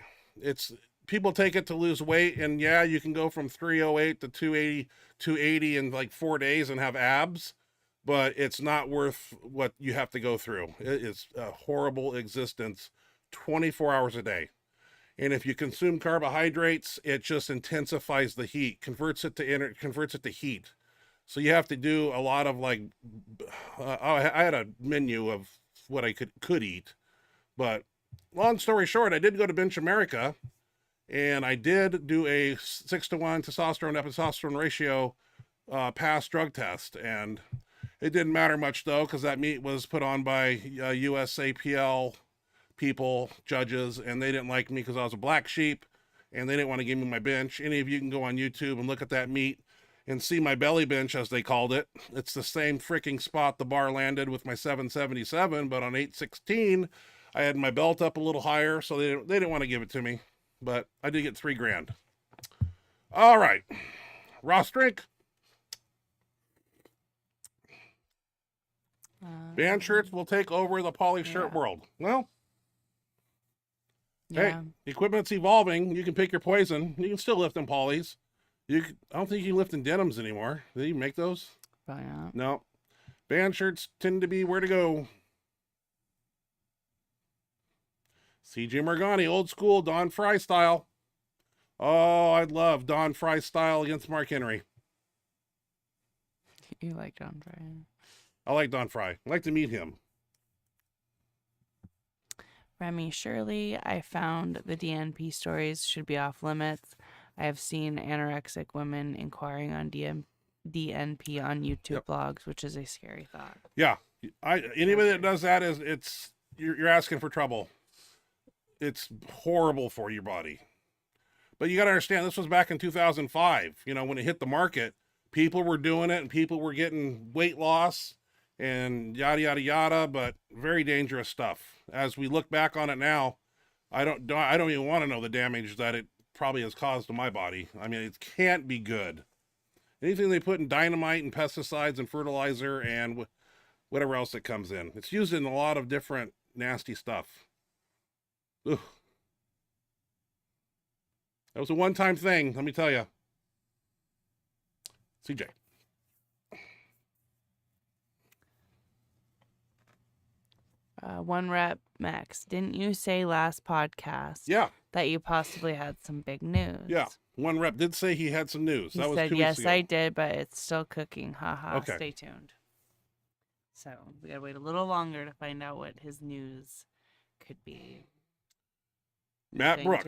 People take it to lose weight, and yeah, you can go from 308 to 280 in like 4 days and have abs, but it's not worth what you have to go through. It is a horrible existence, 24 hours a day. And if you consume carbohydrates, it just intensifies the heat, converts it to heat. So you have to do a lot of like, I had a menu of what I could eat, but long story short, I did go to Bench America, and I did do a 6-to-1 testosterone episosterone ratio pass drug test, and it didn't matter much though, because that meet was put on by USAPL people, judges, and they didn't like me because I was a black sheep, and they didn't want to give me my bench. Any of you can go on YouTube and look at that meet and see my belly bench, as they called it. It's the same freaking spot the bar landed with my 777, but on 816, I had my belt up a little higher, so they didn't want to give it to me, but I did get $3,000. All right, Ross drink. Band shirts will take over the poly shirt world. Well, hey, equipment's evolving. You can pick your poison. You can still lift in polys. I don't think you can lift in denims anymore. Do you make those? Probably not. No. Band shirts tend to be where to go. CJ Morgani, old school Don Fry style. Oh, I'd love Don Fry style against Mark Henry. You like Don Fry? I like Don Fry. I'd like to meet him. Remy Shirley, I found the DNP stories should be off limits. I have seen anorexic women inquiring on DNP on YouTube blogs, which is a scary thought. Yeah. Anybody that does that you're asking for trouble. It's horrible for your body. But you got to understand, this was back in 2005. When it hit the market, people were doing it and people were getting weight loss and yada, yada, yada, but very dangerous stuff. As we look back on it now, I don't even want to know the damage that it probably has caused to my body. I mean, it can't be good. Anything they put in dynamite and pesticides and fertilizer and whatever else that comes in. It's used in a lot of different nasty stuff. Ugh. That was a one-time thing, let me tell you. CJ. One rep Max. Didn't you say last podcast that you possibly had some big news? Yeah. One rep did say he had some news. He that was said, 2 weeks ago. I did, but it's still cooking. Haha. Okay. Stay tuned. So we gotta wait a little longer to find out what his news could be. Matt Brook,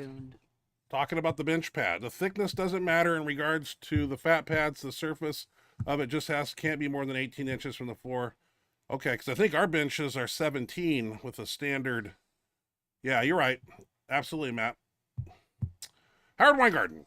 talking about the bench pad. The thickness doesn't matter in regards to the fat pads. The surface of it just can't be more than 18 inches from the floor. Okay, because I think our benches are 17 with a standard. Yeah, you're right. Absolutely, Matt. Howard Weingarten.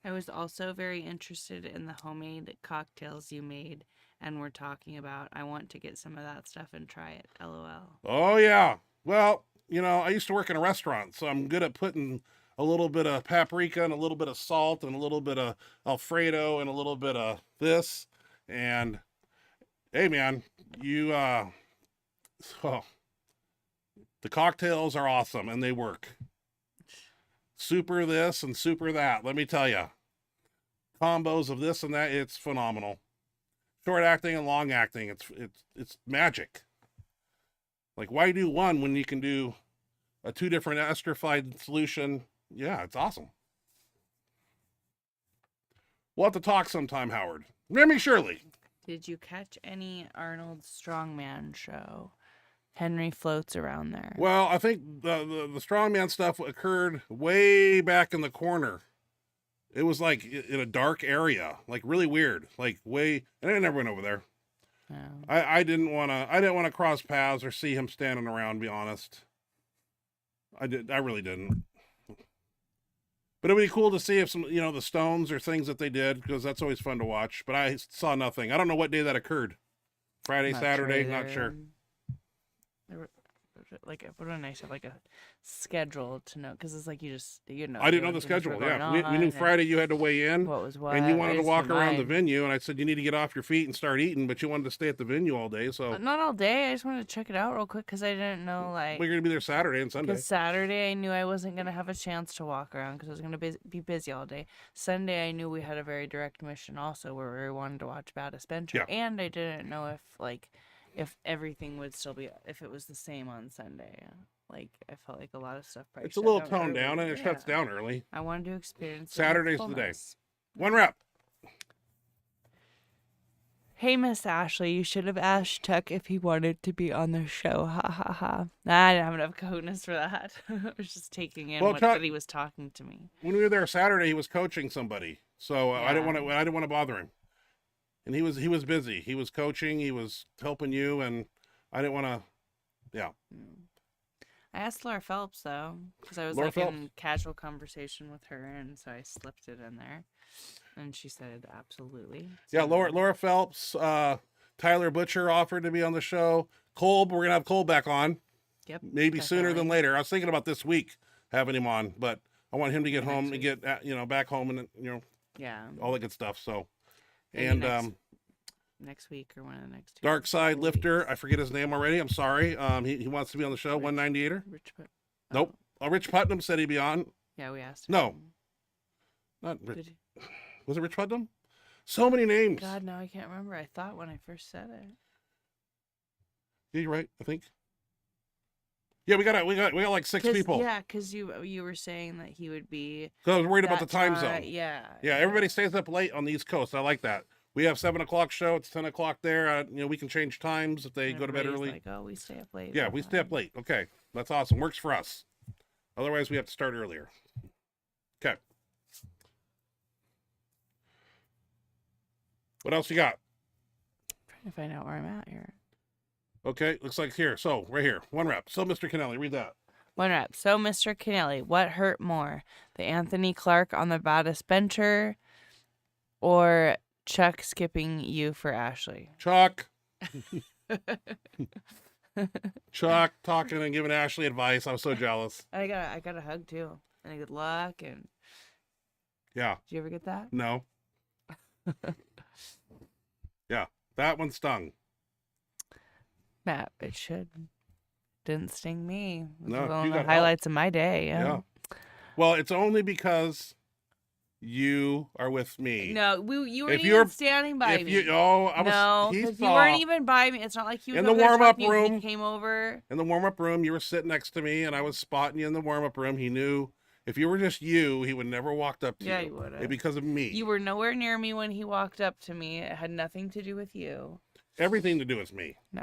I was also very interested in the homemade cocktails you made and were talking about. I want to get some of that stuff and try it. LOL. Oh, yeah. Well, I used to work in a restaurant, so I'm good at putting a little bit of paprika and a little bit of salt and a little bit of Alfredo and a little bit of this. And hey, man, you, oh, the cocktails are awesome and they work. Super this and super that. Let me tell you, combos of this and that, it's phenomenal. Short acting and long acting, it's magic. Like, why do one when you can do a 2 different esterified solution? Yeah, it's awesome. We'll have to talk sometime, Howard. Remy Shirley. Did you catch any Arnold Strongman show? Henry floats around there. Well, I think the strongman stuff occurred way back in the corner. It was like in a dark area, like really weird, like way. And I never went over there. Oh. I didn't want to cross paths or see him standing around. To be honest, I really didn't. But it'd be cool to see if some, the stones or things that they did, because that's always fun to watch. But I saw nothing. I don't know what day that occurred. Friday, Saturday, not sure. Like, it would have been nice to have like a schedule to know, because it's like you know. I didn't know the schedule. Yeah, we knew Friday you had to weigh in. What was what? And you wanted to walk around the venue, and I said you need to get off your feet and start eating, but you wanted to stay at the venue all day. So not all day. I just wanted to check it out real quick because I didn't know like. We're gonna be there Saturday and Sunday. Because Saturday I knew I wasn't gonna have a chance to walk around because I was gonna be busy all day. Sunday I knew we had a very direct mission also where we wanted to watch Baddest Bencher, and I didn't know if everything would still be, if it was the same on Sunday. Like, I felt like a lot of stuff probably it's a little toned down, and it shuts down early. I wanted to experience Saturday's the day. 1 rep. Hey, Miss Ashley, you should have asked Chuck if he wanted to be on the show. Ha ha ha. Nah, I didn't have enough cojones for that. I was just taking in that he was talking to me. When we were there Saturday, he was coaching somebody, so I didn't want to bother him. And he was busy. He was coaching. He was helping you, and I didn't want to. Yeah. I asked Laura Phelps though, because I was in casual conversation with her, and so I slipped it in there, and she said absolutely. So, yeah, Laura Phelps, Tyler Butcher offered to be on the show. Kolb, we're gonna have Kolb back on. Yep. Maybe sooner than later. I was thinking about this week having him on, but I want him to get home and get back home and all the good stuff. So. Maybe and next week or one of the next 2 Dark Side Lifter, I forget his name already. I'm sorry. He wants to be on the show. 198er. Nope. Rich Putnam said he'd be on. Yeah, we asked him. No, not Rich. Was it Rich Putnam? So many names. God, no, I can't remember. I thought when I first said it. Yeah, you're right. I think. Yeah, we got like 6 people. Yeah, because you were saying that he would be. Because I was worried about the time zone. Yeah. Yeah, everybody stays up late on the East Coast. I like that. We have 7 o'clock show. It's 10 o'clock there. We can change times if they go to bed early. Like, oh, we stay up late. Yeah, we stay up late. Okay, that's awesome. Works for us. Otherwise, we have to start earlier. Okay. What else you got? I'm trying to find out where I'm at here. Okay, looks like here. So, right here. 1 rep. So, Mr. Kennelly, read that. 1 rep. So, Mr. Kennelly, what hurt more? The Anthony Clark on the Baddest Bencher or Chuck skipping you for Ashley? Chuck. Chuck talking and giving Ashley advice. I was so jealous. I got a hug, too. And a good luck. And yeah. Did you ever get that? No. Yeah, that one stung. Matt, it should. Didn't sting me. It was No, one of the highlights of my day. Yeah. Well, it's only because you are with me. No, you weren't even standing by me. No, you weren't even by me. It's not like you was in the warm-up room. He came over. In the warm-up room, you were sitting next to me, and I was spotting you in the warm-up room. He knew if you were just you, he would never walked up to you. Yeah, he would have. Because of me. You were nowhere near me when he walked up to me. It had nothing to do with you. Everything to do with me. No.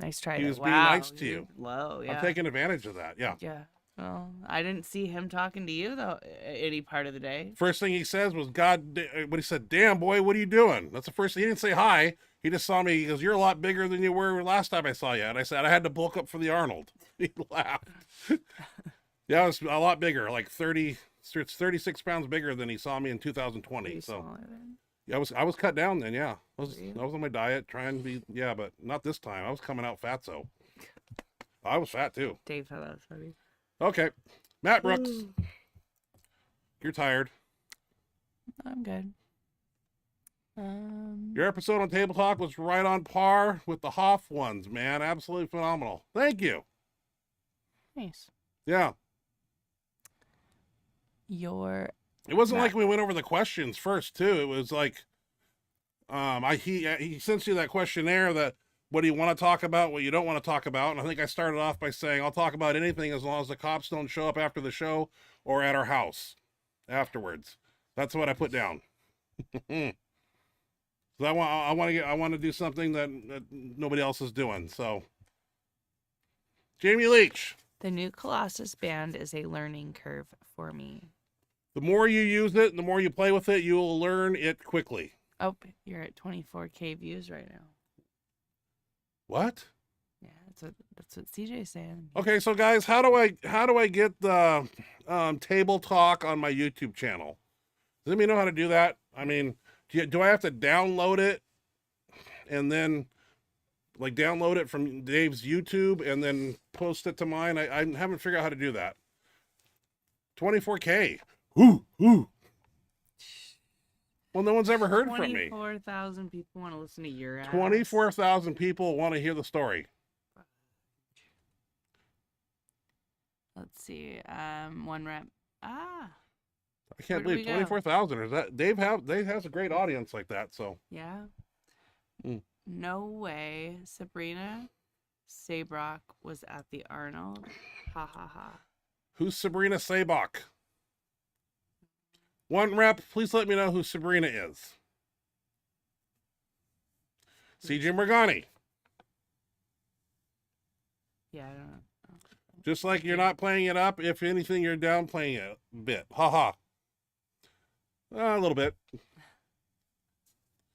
Nice try. He was being nice to you. Low, yeah. I'm taking advantage of that, yeah. Yeah. Well, I didn't see him talking to you, though, any part of the day. First thing he says was, when he said, damn, boy, what are you doing? That's the first thing. He didn't say hi. He just saw me. He goes, you're a lot bigger than you were last time I saw you. And I said, I had to bulk up for the Arnold. He laughed. Yeah, I was a lot bigger, like 36 pounds bigger than he saw me in 2020. So yeah, I was cut down then. Yeah, I was on my diet trying to be. Yeah, but not this time. I was coming out fat, so I was fat too. Dave thought that was funny. Okay, Matt Brooks. You're tired. I'm good. Your episode on Table Talk was right on par with the Hoff ones, man. Absolutely phenomenal. Thank you. Nice. Yeah. It wasn't like we went over the questions first, too. It was like, he sends you that questionnaire that what do you want to talk about, what you don't want to talk about. And I think I started off by saying I'll talk about anything as long as the cops don't show up after the show or at our house afterwards. That's what I put down. So I want to do something that nobody else is doing. So, Jamie Leach. The new Colossus band is a learning curve for me. The more you use it, the more you play with it, you will learn it quickly. Oh, you're at 24K views right now. What? Yeah, that's what CJ's saying. Okay, so guys, how do I get the Table Talk on my YouTube channel? Does anybody know how to do that? I mean, do I have to download it and then like download it from Dave's YouTube and then post it to mine? I haven't figured out how to do that. 24K. Ooh. Well, no one's ever heard from me. 24,000 people want to listen to your ass. 24,000 people want to hear the story. Let's see. One rep. I can't believe 24,000. Is that Dave has a great audience like that, so. Yeah. Mm. No way Sabrina Saybrock was at the Arnold. Ha ha ha. Who's Sabrina Saybrock? One rep, please let me know who Sabrina is. CJ Morgani. Yeah, I don't know. Just like you're not playing it up, if anything, you're downplaying it a bit. Ha ha. A little bit.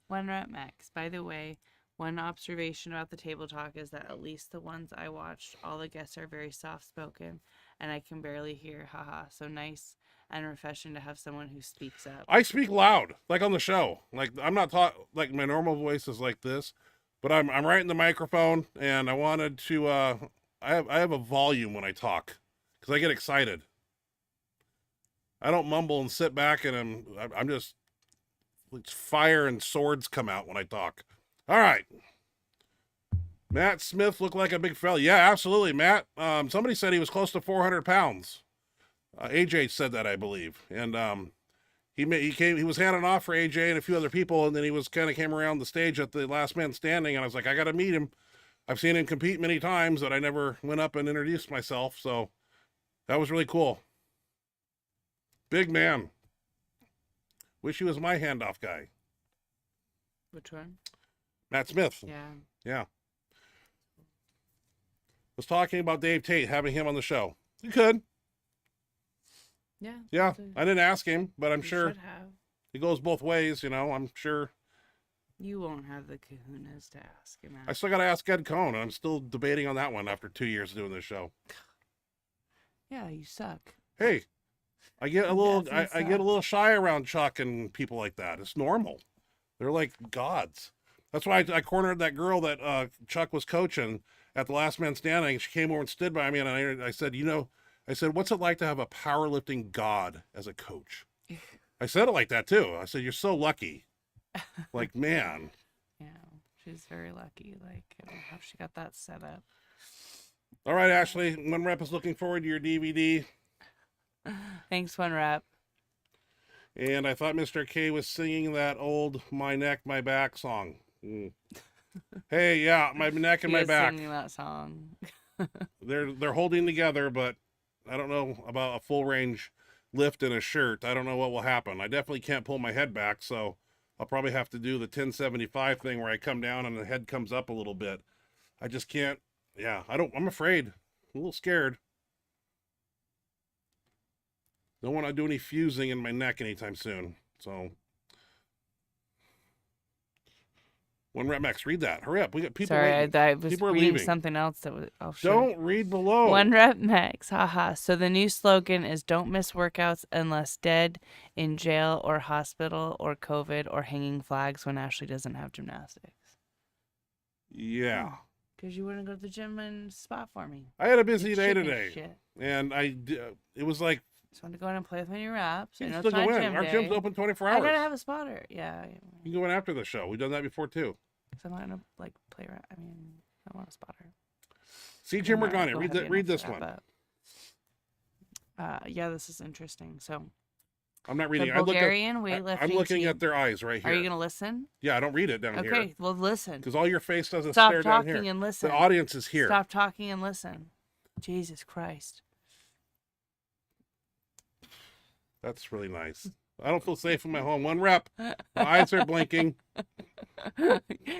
One rep max. By the way, one observation about the Table Talk is that at least the ones I watched, all the guests are very soft spoken and I can barely hear. Haha. So nice and refreshing to have someone who speaks up. I speak loud, like on the show. Like I'm not taught, like my normal voice is like this, but I'm right in the microphone, and I wanted to. I have a volume when I talk because I get excited. I don't mumble and sit back, and I'm just it's fire and swords come out when I talk. All right. Matt Smith looked like a big fella. Yeah, absolutely, Matt. Somebody said he was close to 400 pounds. AJ said that, I believe, and he was handing off for AJ and a few other people, and then he came around the stage at the Last Man Standing, and I was like, I got to meet him. I've seen him compete many times, but I never went up and introduced myself, so that was really cool. Big man. Wish he was my handoff guy. Which one? Matt Smith. Yeah. Was talking about Dave Tate, having him on the show. You could. Yeah, I didn't ask him, but I'm sure it goes both ways, I'm sure. You won't have the kahunas to ask him. I still got to ask Ed Cohn, and I'm still debating on that one after 2 years doing this show. Yeah, you suck. Hey, I get a little shy around Chuck and people like that. It's normal. They're like gods. That's why I cornered that girl that Chuck was coaching at the Last Man Standing. She came over and stood by me, and I said, what's it like to have a powerlifting god as a coach? I said it like that too. I said, you're so lucky. Like, man. Yeah, she's very lucky. Like, I don't know how she got that set up. All right, Ashley. One Rep is looking forward to your DVD. Thanks, One Rep. And I thought Mr. K was singing that old "My Neck, My Back" song. Hey, yeah, my neck and my back. Singing that song. They're holding together, but I don't know about a full range lift in a shirt. I don't know what will happen. I definitely can't pull my head back, so I'll probably have to do the 1075 thing where I come down and the head comes up a little bit. I just can't. Yeah, I'm afraid. I'm a little scared. Don't want to do any fusing in my neck anytime soon. So, One Rep Max, read that. Hurry up. We got people. Sorry, I was people reading leaving. Something else that was. Oh, shit. Don't read below. One Rep Max. Haha. So the new slogan is "Don't miss workouts unless dead, in jail or hospital or COVID or hanging flags when Ashley doesn't have gymnastics." Yeah. Because you wouldn't go to the gym and spot for me. I had a busy day Shit me today. shit. And it was like Just want to go in and play with my new wraps. You I can know still it's not go in. gym Our day. gym's open 24 I hours. gotta have a spotter. Yeah. You can go in after the show. We've done that before too. So I'm not gonna like play around. I mean, I want a spotter. See Jim I'm not Morgani. go Read heavy read enough to this wrap one. up. Yeah, this is interesting. So I'm not the reading. Bulgarian I'm weightlifting looking team. at their eyes right here. Are you gonna listen? Yeah, I don't read it down here. Okay, well listen. Because all your face doesn't Stop stare down talking here. and listen. The audience is here. Stop talking and listen. Jesus Christ. That's really nice. I don't feel safe in my home. 1 rep. My eyes are blinking.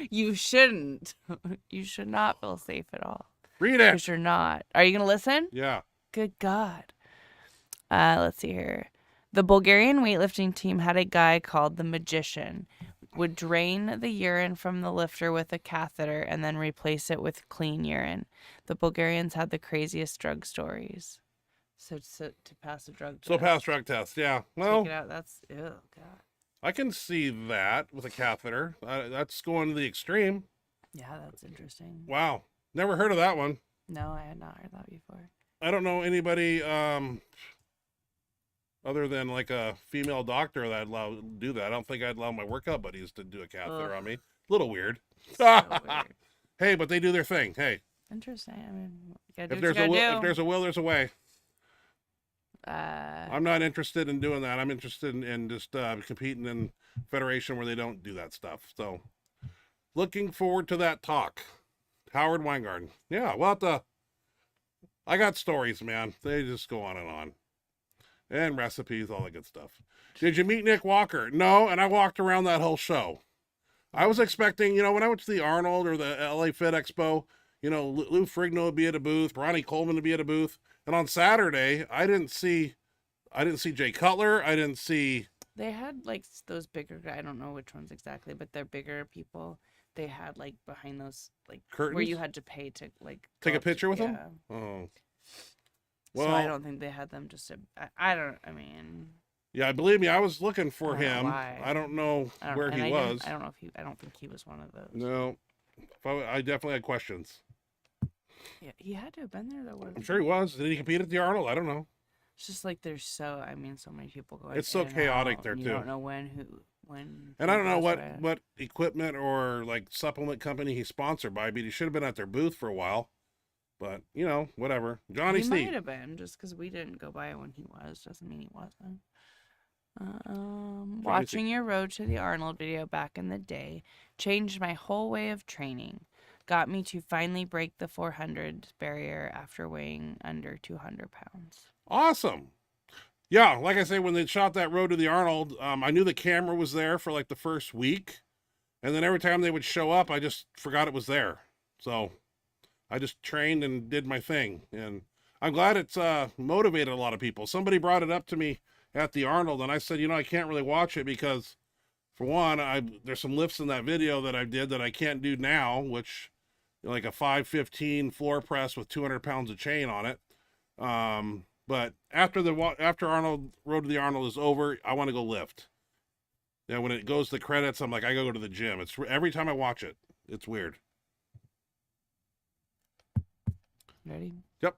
You shouldn't. You should not feel safe at all. Read it. Because you're not. Are you gonna listen? Yeah. Good God. Let's see here. The Bulgarian weightlifting team had a guy called the Magician. Would drain the urine from the lifter with a catheter and then replace it with clean urine. The Bulgarians had the craziest drug stories. So to pass a drug test. So pass drug test. Yeah. Well, Take it out. That's, oh, God. I can see that with a catheter. That's going to the extreme. Yeah, that's interesting. Wow. Never heard of that one. No, I had not heard that before. I don't know anybody other than like a female doctor that I'd allow to do that. I don't think I'd allow my workout buddies to do a catheter on me. A little weird. So weird. Hey, but they do their thing. Hey, Interesting. I mean, you gotta if do what you there's a will, there's a way. gotta do. I'm not interested in doing that. I'm interested in just competing in federation where they don't do that stuff. So, looking forward to that talk. Howard Weingarten. Yeah, I got stories, man. They just go on. And recipes, all that good stuff. Did you meet Nick Walker? No, and I walked around that whole show. I was expecting, when I went to the Arnold or the LA Fit Expo, Lou Frigno would be at a booth, Ronnie Coleman would be at a booth. And on Saturday, I didn't see Jay Cutler. I didn't see. They had like those bigger guys. I don't know which ones exactly, but they're bigger people. They had like behind those like Curtains? where you had to pay to like Take go a up picture with yeah. them? Oh. So Well, I don't think they had them just to. I mean. yeah, believe me, I was looking for I don't know him. why. I don't know where he was. I don't know if I don't think he was one of those. No, I definitely had questions. Yeah, he had to have been there though. Wasn't I'm sure he was. Did he compete at the Arnold? I don't know. It's just like there's so many people going. It's so in and chaotic out, there, and too. You don't know when. And I don't know who goes what where. what equipment or like supplement company he's sponsored by, but he should have been at their booth for a while. But whatever. Johnny He Steve. might have been just because we didn't go by when he was. Doesn't mean he wasn't. Watching your Road to the Arnold video back in the day changed my whole way of training. Got me to finally break the 400 barrier after weighing under 200 pounds. Awesome. Yeah, like I say, when they shot that Road to the Arnold, I knew the camera was there for like the first week. And then every time they would show up, I just forgot it was there. So I just trained and did my thing. And I'm glad it's motivated a lot of people. Somebody brought it up to me at the Arnold, and I said, I can't really watch it because, for one, there's some lifts in that video that I did that I can't do now, which, like a 515 floor press with 200 pounds of chain on it. But after Arnold Road to the Arnold is over, I want to go lift. Yeah, when it goes to the credits, I'm like, I gotta go to the gym. It's every time I watch it, it's weird. Ready? Yep.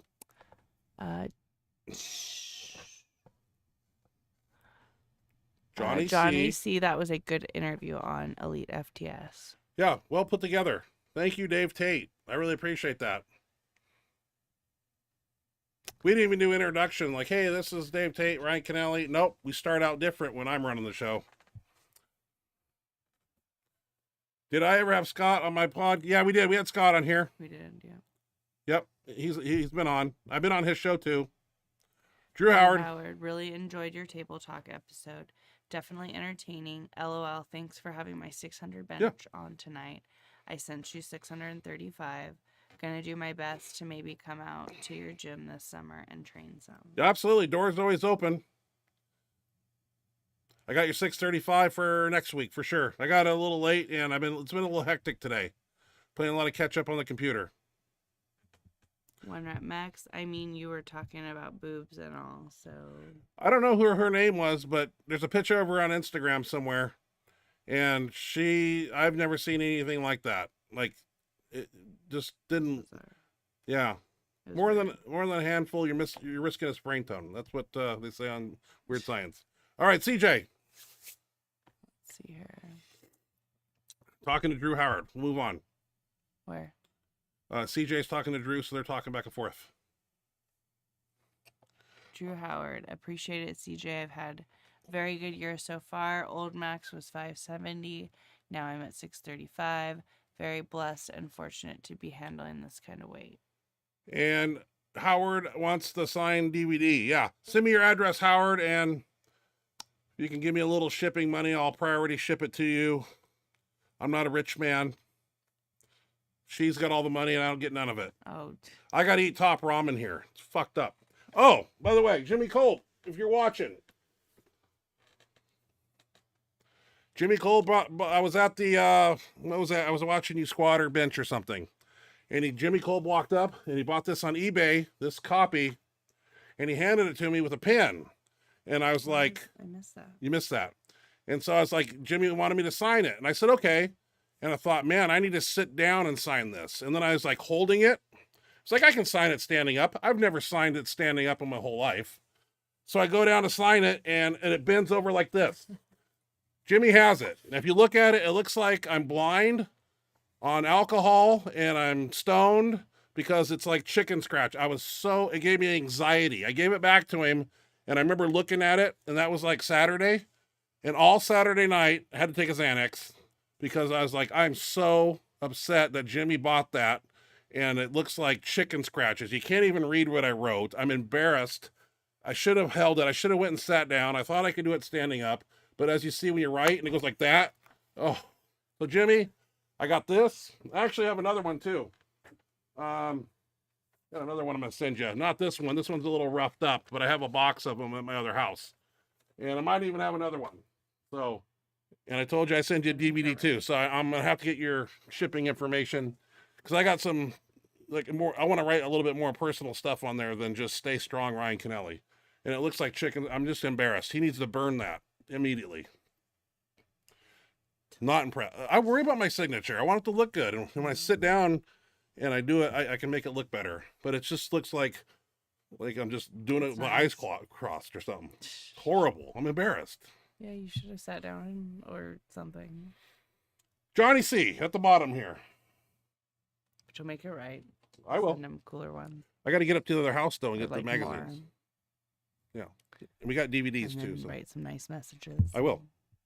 Johnny C. That was a good interview on Elite FTS. Yeah, well put together. Thank you, Dave Tate. I really appreciate that. We didn't even do introduction like, hey, this is Dave Tate, Ryan Kennelly. Nope, we start out different when I'm running the show. Did I ever have Scott on my pod? Yeah, we did. We had Scott on here. We did, yeah. Yep, he's been on. I've been on his show too. Drew Howard. Really enjoyed your table talk episode. Definitely entertaining. LOL. Thanks for having my 600 bench on tonight. I sent you 635. Gonna do my best to maybe come out to your gym this summer and train some. Yeah, absolutely. Doors always open. I got your 635 for next week for sure. I got it a little late and it's been a little hectic today. Playing a lot of catch up on the computer. 1 rep max. I mean, you were talking about boobs and all, so. I don't know who her name was, but there's a picture of her on Instagram somewhere. And I've never seen anything like that. Like, it just didn't. Yeah. It was More weird. than a handful, you're risking a sprain tone. That's what they say on Weird Science. All right, CJ. Let's see here. Talking to Drew Howard. Move on. Where? CJ's talking to Drew, so they're talking back and forth. Drew Howard. Appreciate it, CJ. I've had very good year so far. Old max was 570. Now I'm at 635. Very blessed and fortunate to be handling this kind of weight. And Howard wants the signed DVD. Yeah. Send me your address, Howard, and you can give me a little shipping money. I'll priority ship it to you. I'm not a rich man. She's got all the money and I don't get none of it. Oh, I got to eat top ramen here. It's fucked up. Oh, by the way, Jimmy Cole, if you're watching. Jimmy Cole I was at the, what was that? I was watching you squat or bench or something. And Jimmy Cole walked up and he bought this on eBay, this copy, and he handed it to me with a pen. And I was like, I missed that. you missed that. And so I was like, Jimmy wanted me to sign it. And I said, okay. And I thought, man, I need to sit down and sign this. And then I was like holding it. It's like, I can sign it standing up. I've never signed it standing up in my whole life. So I go down to sign it and it bends over like this. Jimmy has it. And if you look at it, it looks like I'm blind on alcohol and I'm stoned because it's like chicken scratch. It gave me anxiety. I gave it back to him and I remember looking at it, and that was like Saturday. And all Saturday night, I had to take a Xanax because I was like, I'm so upset that Jimmy bought that and it looks like chicken scratches. You can't even read what I wrote. I'm embarrassed. I should have held it. I should have went and sat down. I thought I could do it standing up, but as you see when you write and it goes like that. Oh, so Jimmy, I got this. I actually have another one too. Got another one I'm gonna send you. Not this one. This one's a little roughed up, but I have a box of them at my other house, and I might even have another one. So, and I told you I send you a DVD too. So I'm gonna have to get your shipping information because I got some like more. I want to write a little bit more personal stuff on there than just "Stay Strong, Ryan Kennelly." And it looks like chicken. I'm just embarrassed. He needs to burn that immediately. Not impressed. I worry about my signature. I want it to look good. And when I sit down and I do it, I can make it look better. But it just looks like I'm just doing it with my eyes crossed or something. It's horrible. I'm embarrassed. Yeah, you should have sat down or something. Johnny C. at the bottom here. But you'll make it right. I will. Send him cooler ones. I got to get up to the other house though and get the Like magazines. more. Yeah. And we got DVDs And too. then So write some nice messages. I will.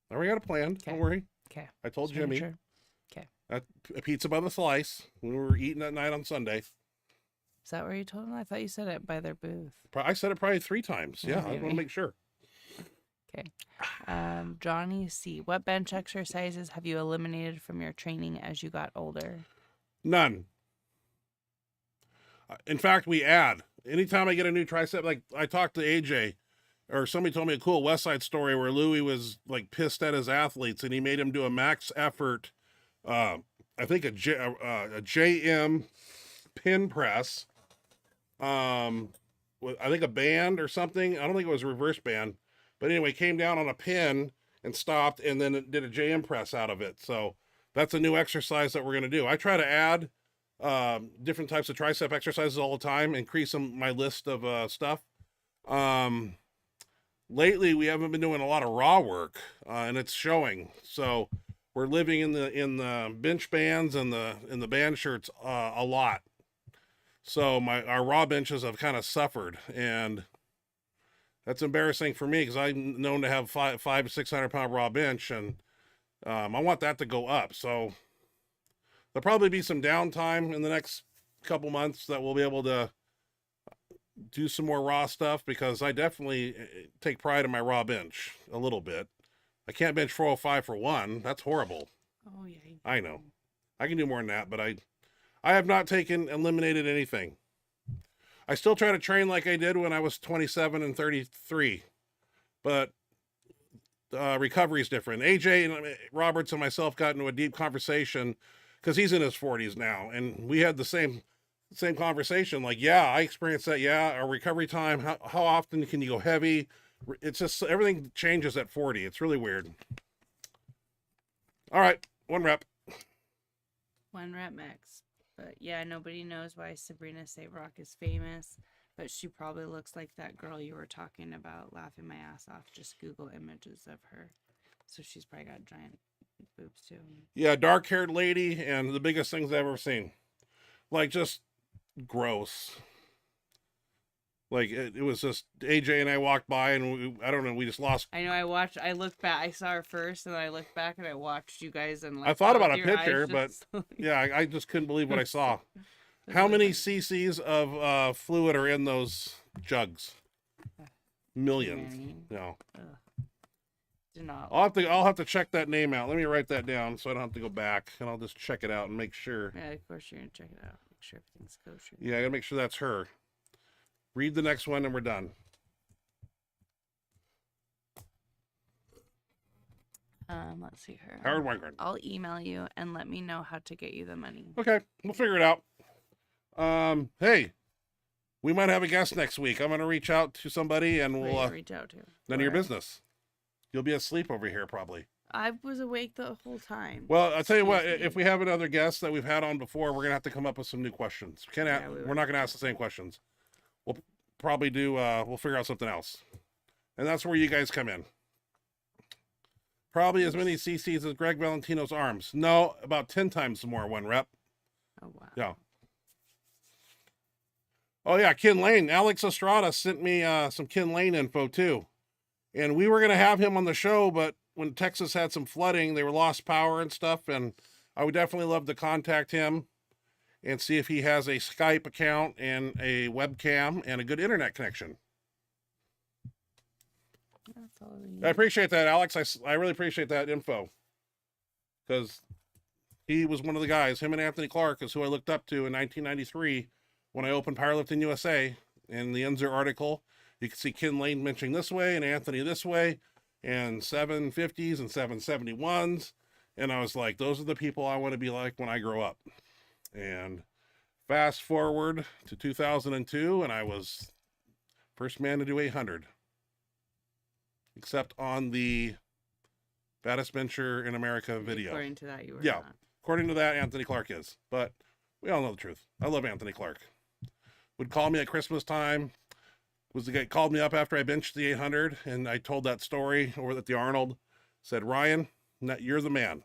I already got a plan. Okay. Don't worry. Okay. I told Just making Jimmy. sure. Okay. A pizza by the slice when we were eating that night on Sunday. Is that where you told them? I thought you said it by their booth. I said it probably 3 times. Yeah, I want maybe. to make sure. Okay. Johnny C. What bench exercises have you eliminated from your training as you got older? None. In fact, we add. Anytime I get a new tricep, like I talked to AJ, or somebody told me a cool West Side story where Louis was like pissed at his athletes and he made him do a max effort, I think a JM pin press, with, I think a band or something. I don't think it was a reverse band, but anyway, came down on a pin and stopped and then did a JM press out of it. So that's a new exercise that we're going to do. I try to add different types of tricep exercises all the time, increase my list of stuff. Lately we haven't been doing a lot of raw work, and it's showing. So we're living in the bench bands and the band shirts a lot. So our raw benches have kind of suffered, and that's embarrassing for me because I'm known to have 500 to 600 pound raw bench, and I want that to go up. So there'll probably be some downtime in the next couple months that we'll be able to do some more raw stuff because I definitely take pride in my raw bench a little bit. I can't bench 405 for one. That's horrible. Oh, yeah. I know. I can do more than that, but I have not eliminated anything. I still try to train like I did when I was 27 and 33, but recovery is different. AJ and Roberts and myself got into a deep conversation because he's in his 40s now, and we had the same conversation. Like, yeah, I experienced that. Yeah, our recovery time. How often can you go heavy? It's just everything changes at 40. It's really weird. All right, 1 rep. 1 rep max. But yeah, nobody knows why Sabrina Saverock is famous, but she probably looks like that girl you were talking about, laughing my ass off. Just Google images of her. So she's probably got giant boobs too. Yeah, dark-haired lady, and the biggest things I've ever seen. Like, just gross. Like, it was just, AJ and I walked by, and I don't know, we just lost. I know. I looked back. I saw her first, and I looked back, and I watched you guys. And like, I thought about a with your picture, eyes but just, like, yeah, I just couldn't believe what I saw. That's How really many funny. cc's of fluid are in those jugs? Millions. Many. No. Do not. I'll have to check that name out. Let me write that down so I don't have to go back, and I'll just check it out and make sure. Yeah, of course you're gonna check it out. Make sure everything's kosher. Yeah, I gotta make sure that's her. Read the next one and we're done. Let's see her. Howard Weingard. I'll email you and let me know how to get you the money. Okay, we'll figure it out. Hey, we might have a guest next week. I'm gonna reach out to somebody and Who we'll you reach out to. none of your Where? business. You'll be asleep over here probably. I was awake the whole time. Well, I'll tell you what, Excuse me. if we have another guest that we've had on before, we're gonna have to come up with some new questions. Yeah, we We're will. not gonna ask the same questions. We'll probably do we'll figure out something else. And that's where you guys come in. Probably as many CCs as Greg Valentino's arms. No, about 10 times more, one rep. Oh wow. Yeah. Oh yeah, Ken Lane. Alex Estrada sent me some Ken Lane info too. And we were gonna have him on the show, but when Texas had some flooding, they were lost power and stuff, and I would definitely love to contact him and see if he has a Skype account and a webcam and a good internet connection. That's all we I need. appreciate that, Alex. I really appreciate that info. Because he was one of the guys, him and Anthony Clark is who I looked up to in 1993 when I opened Powerlifting USA. In the Enzer article, you can see Ken Lane mentioning this way and Anthony this way, and 750s and 771s. And I was like, those are the people I want to be like when I grow up. And fast forward to 2002, and I was first man to do 800. Except on the baddest bencher in America video. According to that, you were Yeah. not. According to that, Anthony Clark is. But we all know the truth. I love Anthony Clark. Would call me at Christmas time. Was the guy called me up after I benched the 800, and I told that story over at the Arnold. Said, Ryan, you're the man.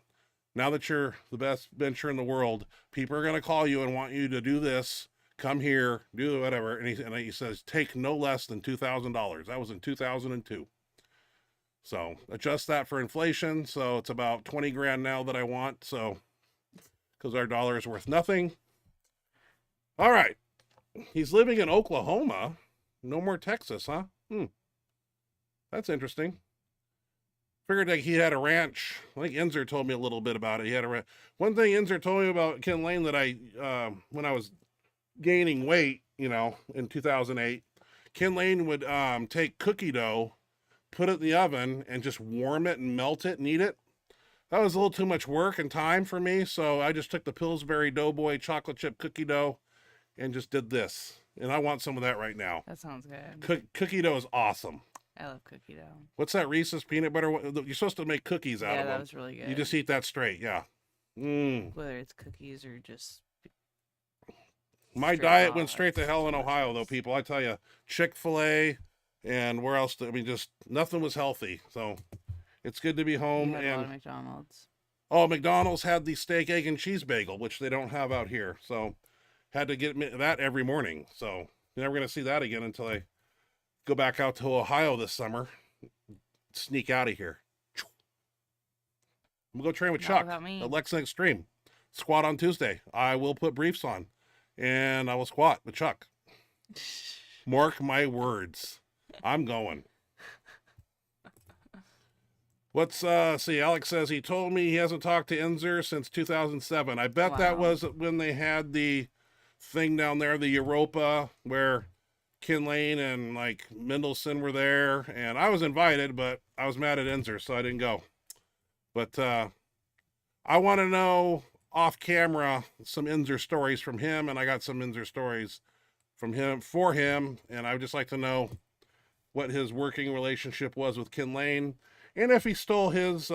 Now that you're the best bencher in the world, people are going to call you and want you to do this. Come here, do whatever. And he says, take no less than $2,000. That was in 2002. So adjust that for inflation. So it's about 20 grand now that I want. So, because our dollar is worth nothing. All right. He's living in Oklahoma. No more Texas, huh? That's interesting. Figured like he had a ranch. I think Enzer told me a little bit about it. He had a ranch. One thing Enzer told me about Ken Lane that when I was gaining weight, in 2008, Ken Lane would take cookie dough, put it in the oven, and just warm it and melt it and eat it. That was a little too much work and time for me, so I just took the Pillsbury Doughboy chocolate chip cookie dough and just did this. And I want some of that right now. That sounds good. Cookie dough is awesome. I love cookie dough. What's that Reese's peanut butter? You're supposed to make cookies out Yeah, of that them. was really good. You just eat that straight, yeah. Whether it's cookies or just My straight diet raw, went straight to hell in it's Ohio, though, delicious. people. I tell you, Chick-fil-A and where else? Just nothing was healthy. So it's good to be home. You had a lot of And McDonald's. oh, McDonald's had the steak, egg, and cheese bagel, which they don't have out here. So had to get that every morning. So you're never going to see that again until I go back out to Ohio this summer. Sneak out of here. I'm going to go train with Not Chuck without me. at Lexington Extreme. Squat on Tuesday. I will put briefs on and I will squat with Chuck. Mark my words. I'm going. See, Alex says he told me he hasn't talked to Enzer since 2007. I bet that Wow. was when they had the thing down there, the Europa, where Ken Lane and like Mendelson were there. And I was invited, but I was mad at Enzer, so I didn't go. But I want to know off camera some Enzer stories from him, and I got some Enzer stories from him for him, and I would just like to know what his working relationship was with Ken Lane, and if he stole his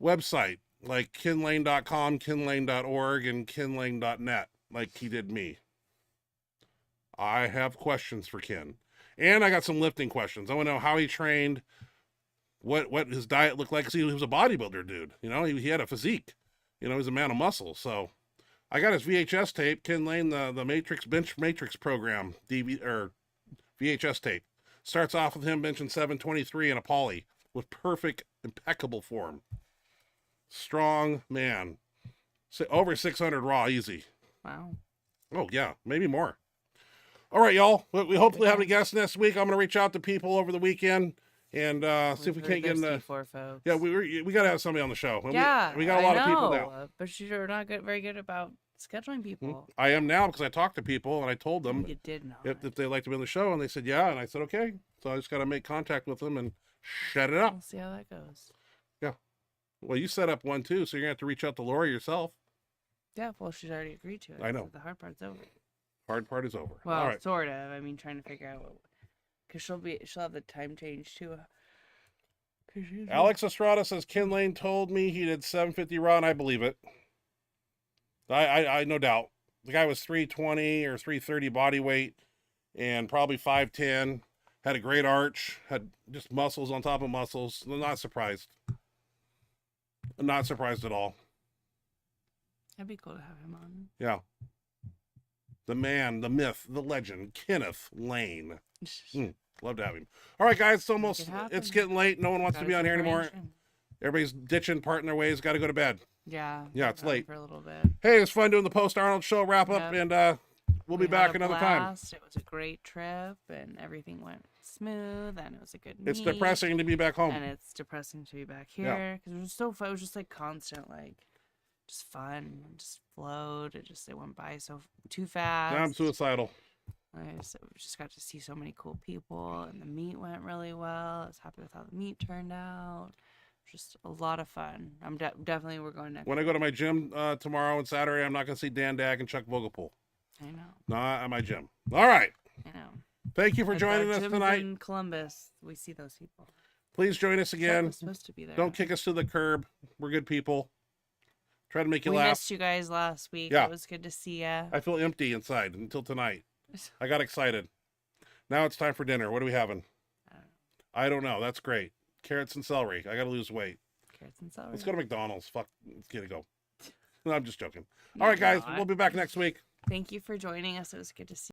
website, like kinlane.com, kinlane.org, and kinlane.net, like he did me. I have questions for Ken. And I got some lifting questions. I want to know how he trained, what his diet looked like. 'Cause he was a bodybuilder dude. You know, he had a physique. You know, he's a man of muscle. So I got his VHS tape, Ken Lane, the Matrix Bench Matrix program, VHS tape. Starts off with him benching 723 in a poly with perfect, impeccable form. Strong man. Over 600 raw, easy. Wow. Oh, yeah, maybe more. All right, y'all. We hopefully have a guest next week. I'm going to reach out to people over the weekend and see if we can't get in the... For folks. Yeah, we got to have somebody on the show. Yeah, we got a lot of people now. But you're not very good about scheduling people. I am now because I talked to people and I told them You did not. if they'd like to be on the show, and they said yeah, and I said okay. So I just got to make contact with them and shut it up. We'll see how that goes. Yeah. Well, you set up one too, so you're gonna have to reach out to Lori yourself. Yeah, well, she's already agreed to it. I know. So the hard part's over. Hard part is over. Well, All right. sort of. I mean, trying to figure out what, because she'll have the time change too. Alex Estrada says Ken Lane told me he did 750 raw, and I believe it. I no doubt. The guy was 320 or 330 body weight and probably 5'10", had a great arch, had just muscles on top of muscles. I'm not surprised. I'm not surprised at all. That'd be cool to have him on. Yeah. The man, the myth, the legend, Kenneth Lane. Love to have him. All right, guys, it's getting late. No one wants to be on here anymore. Everybody's ditching, parting their ways. Got to go to bed. Yeah. Yeah, it's late. For a little bit. Hey, it was fun doing the Post-Arnold show wrap up, and we'll be back another time. It was a great trip, and everything went smooth, and it was a good It's meet, depressing to be back home. and it's depressing to be back here because it was so fun. It was just like constant, like just fun, just flowed. It went by too fast. Now I'm suicidal. I just got to see so many cool people, and the meet went really well. I was happy with how the meet turned out. Just a lot of fun. I'm definitely we're going next. When I go to my gym tomorrow and Saturday, I'm not going to see Dan Dag and Chuck Vogelpool. I know. Not at my gym. All right. I know. Thank you for At joining our us gyms tonight. in Columbus, we see those people. Please join us Chuck again. was supposed to be there. Don't kick us to the curb. We're good people. Try to make you We laugh. missed you guys last week. Yeah. It was good to see ya. I feel empty inside until tonight. I got excited. Now it's time for dinner. What are we having? I don't know. That's great. Carrots and celery. I got to lose weight. Carrots and celery. Let's go to McDonald's. Fuck. Let's get to go. No, I'm just joking. All right, guys. We'll be back next week. Thank you for joining us. It was good to see you.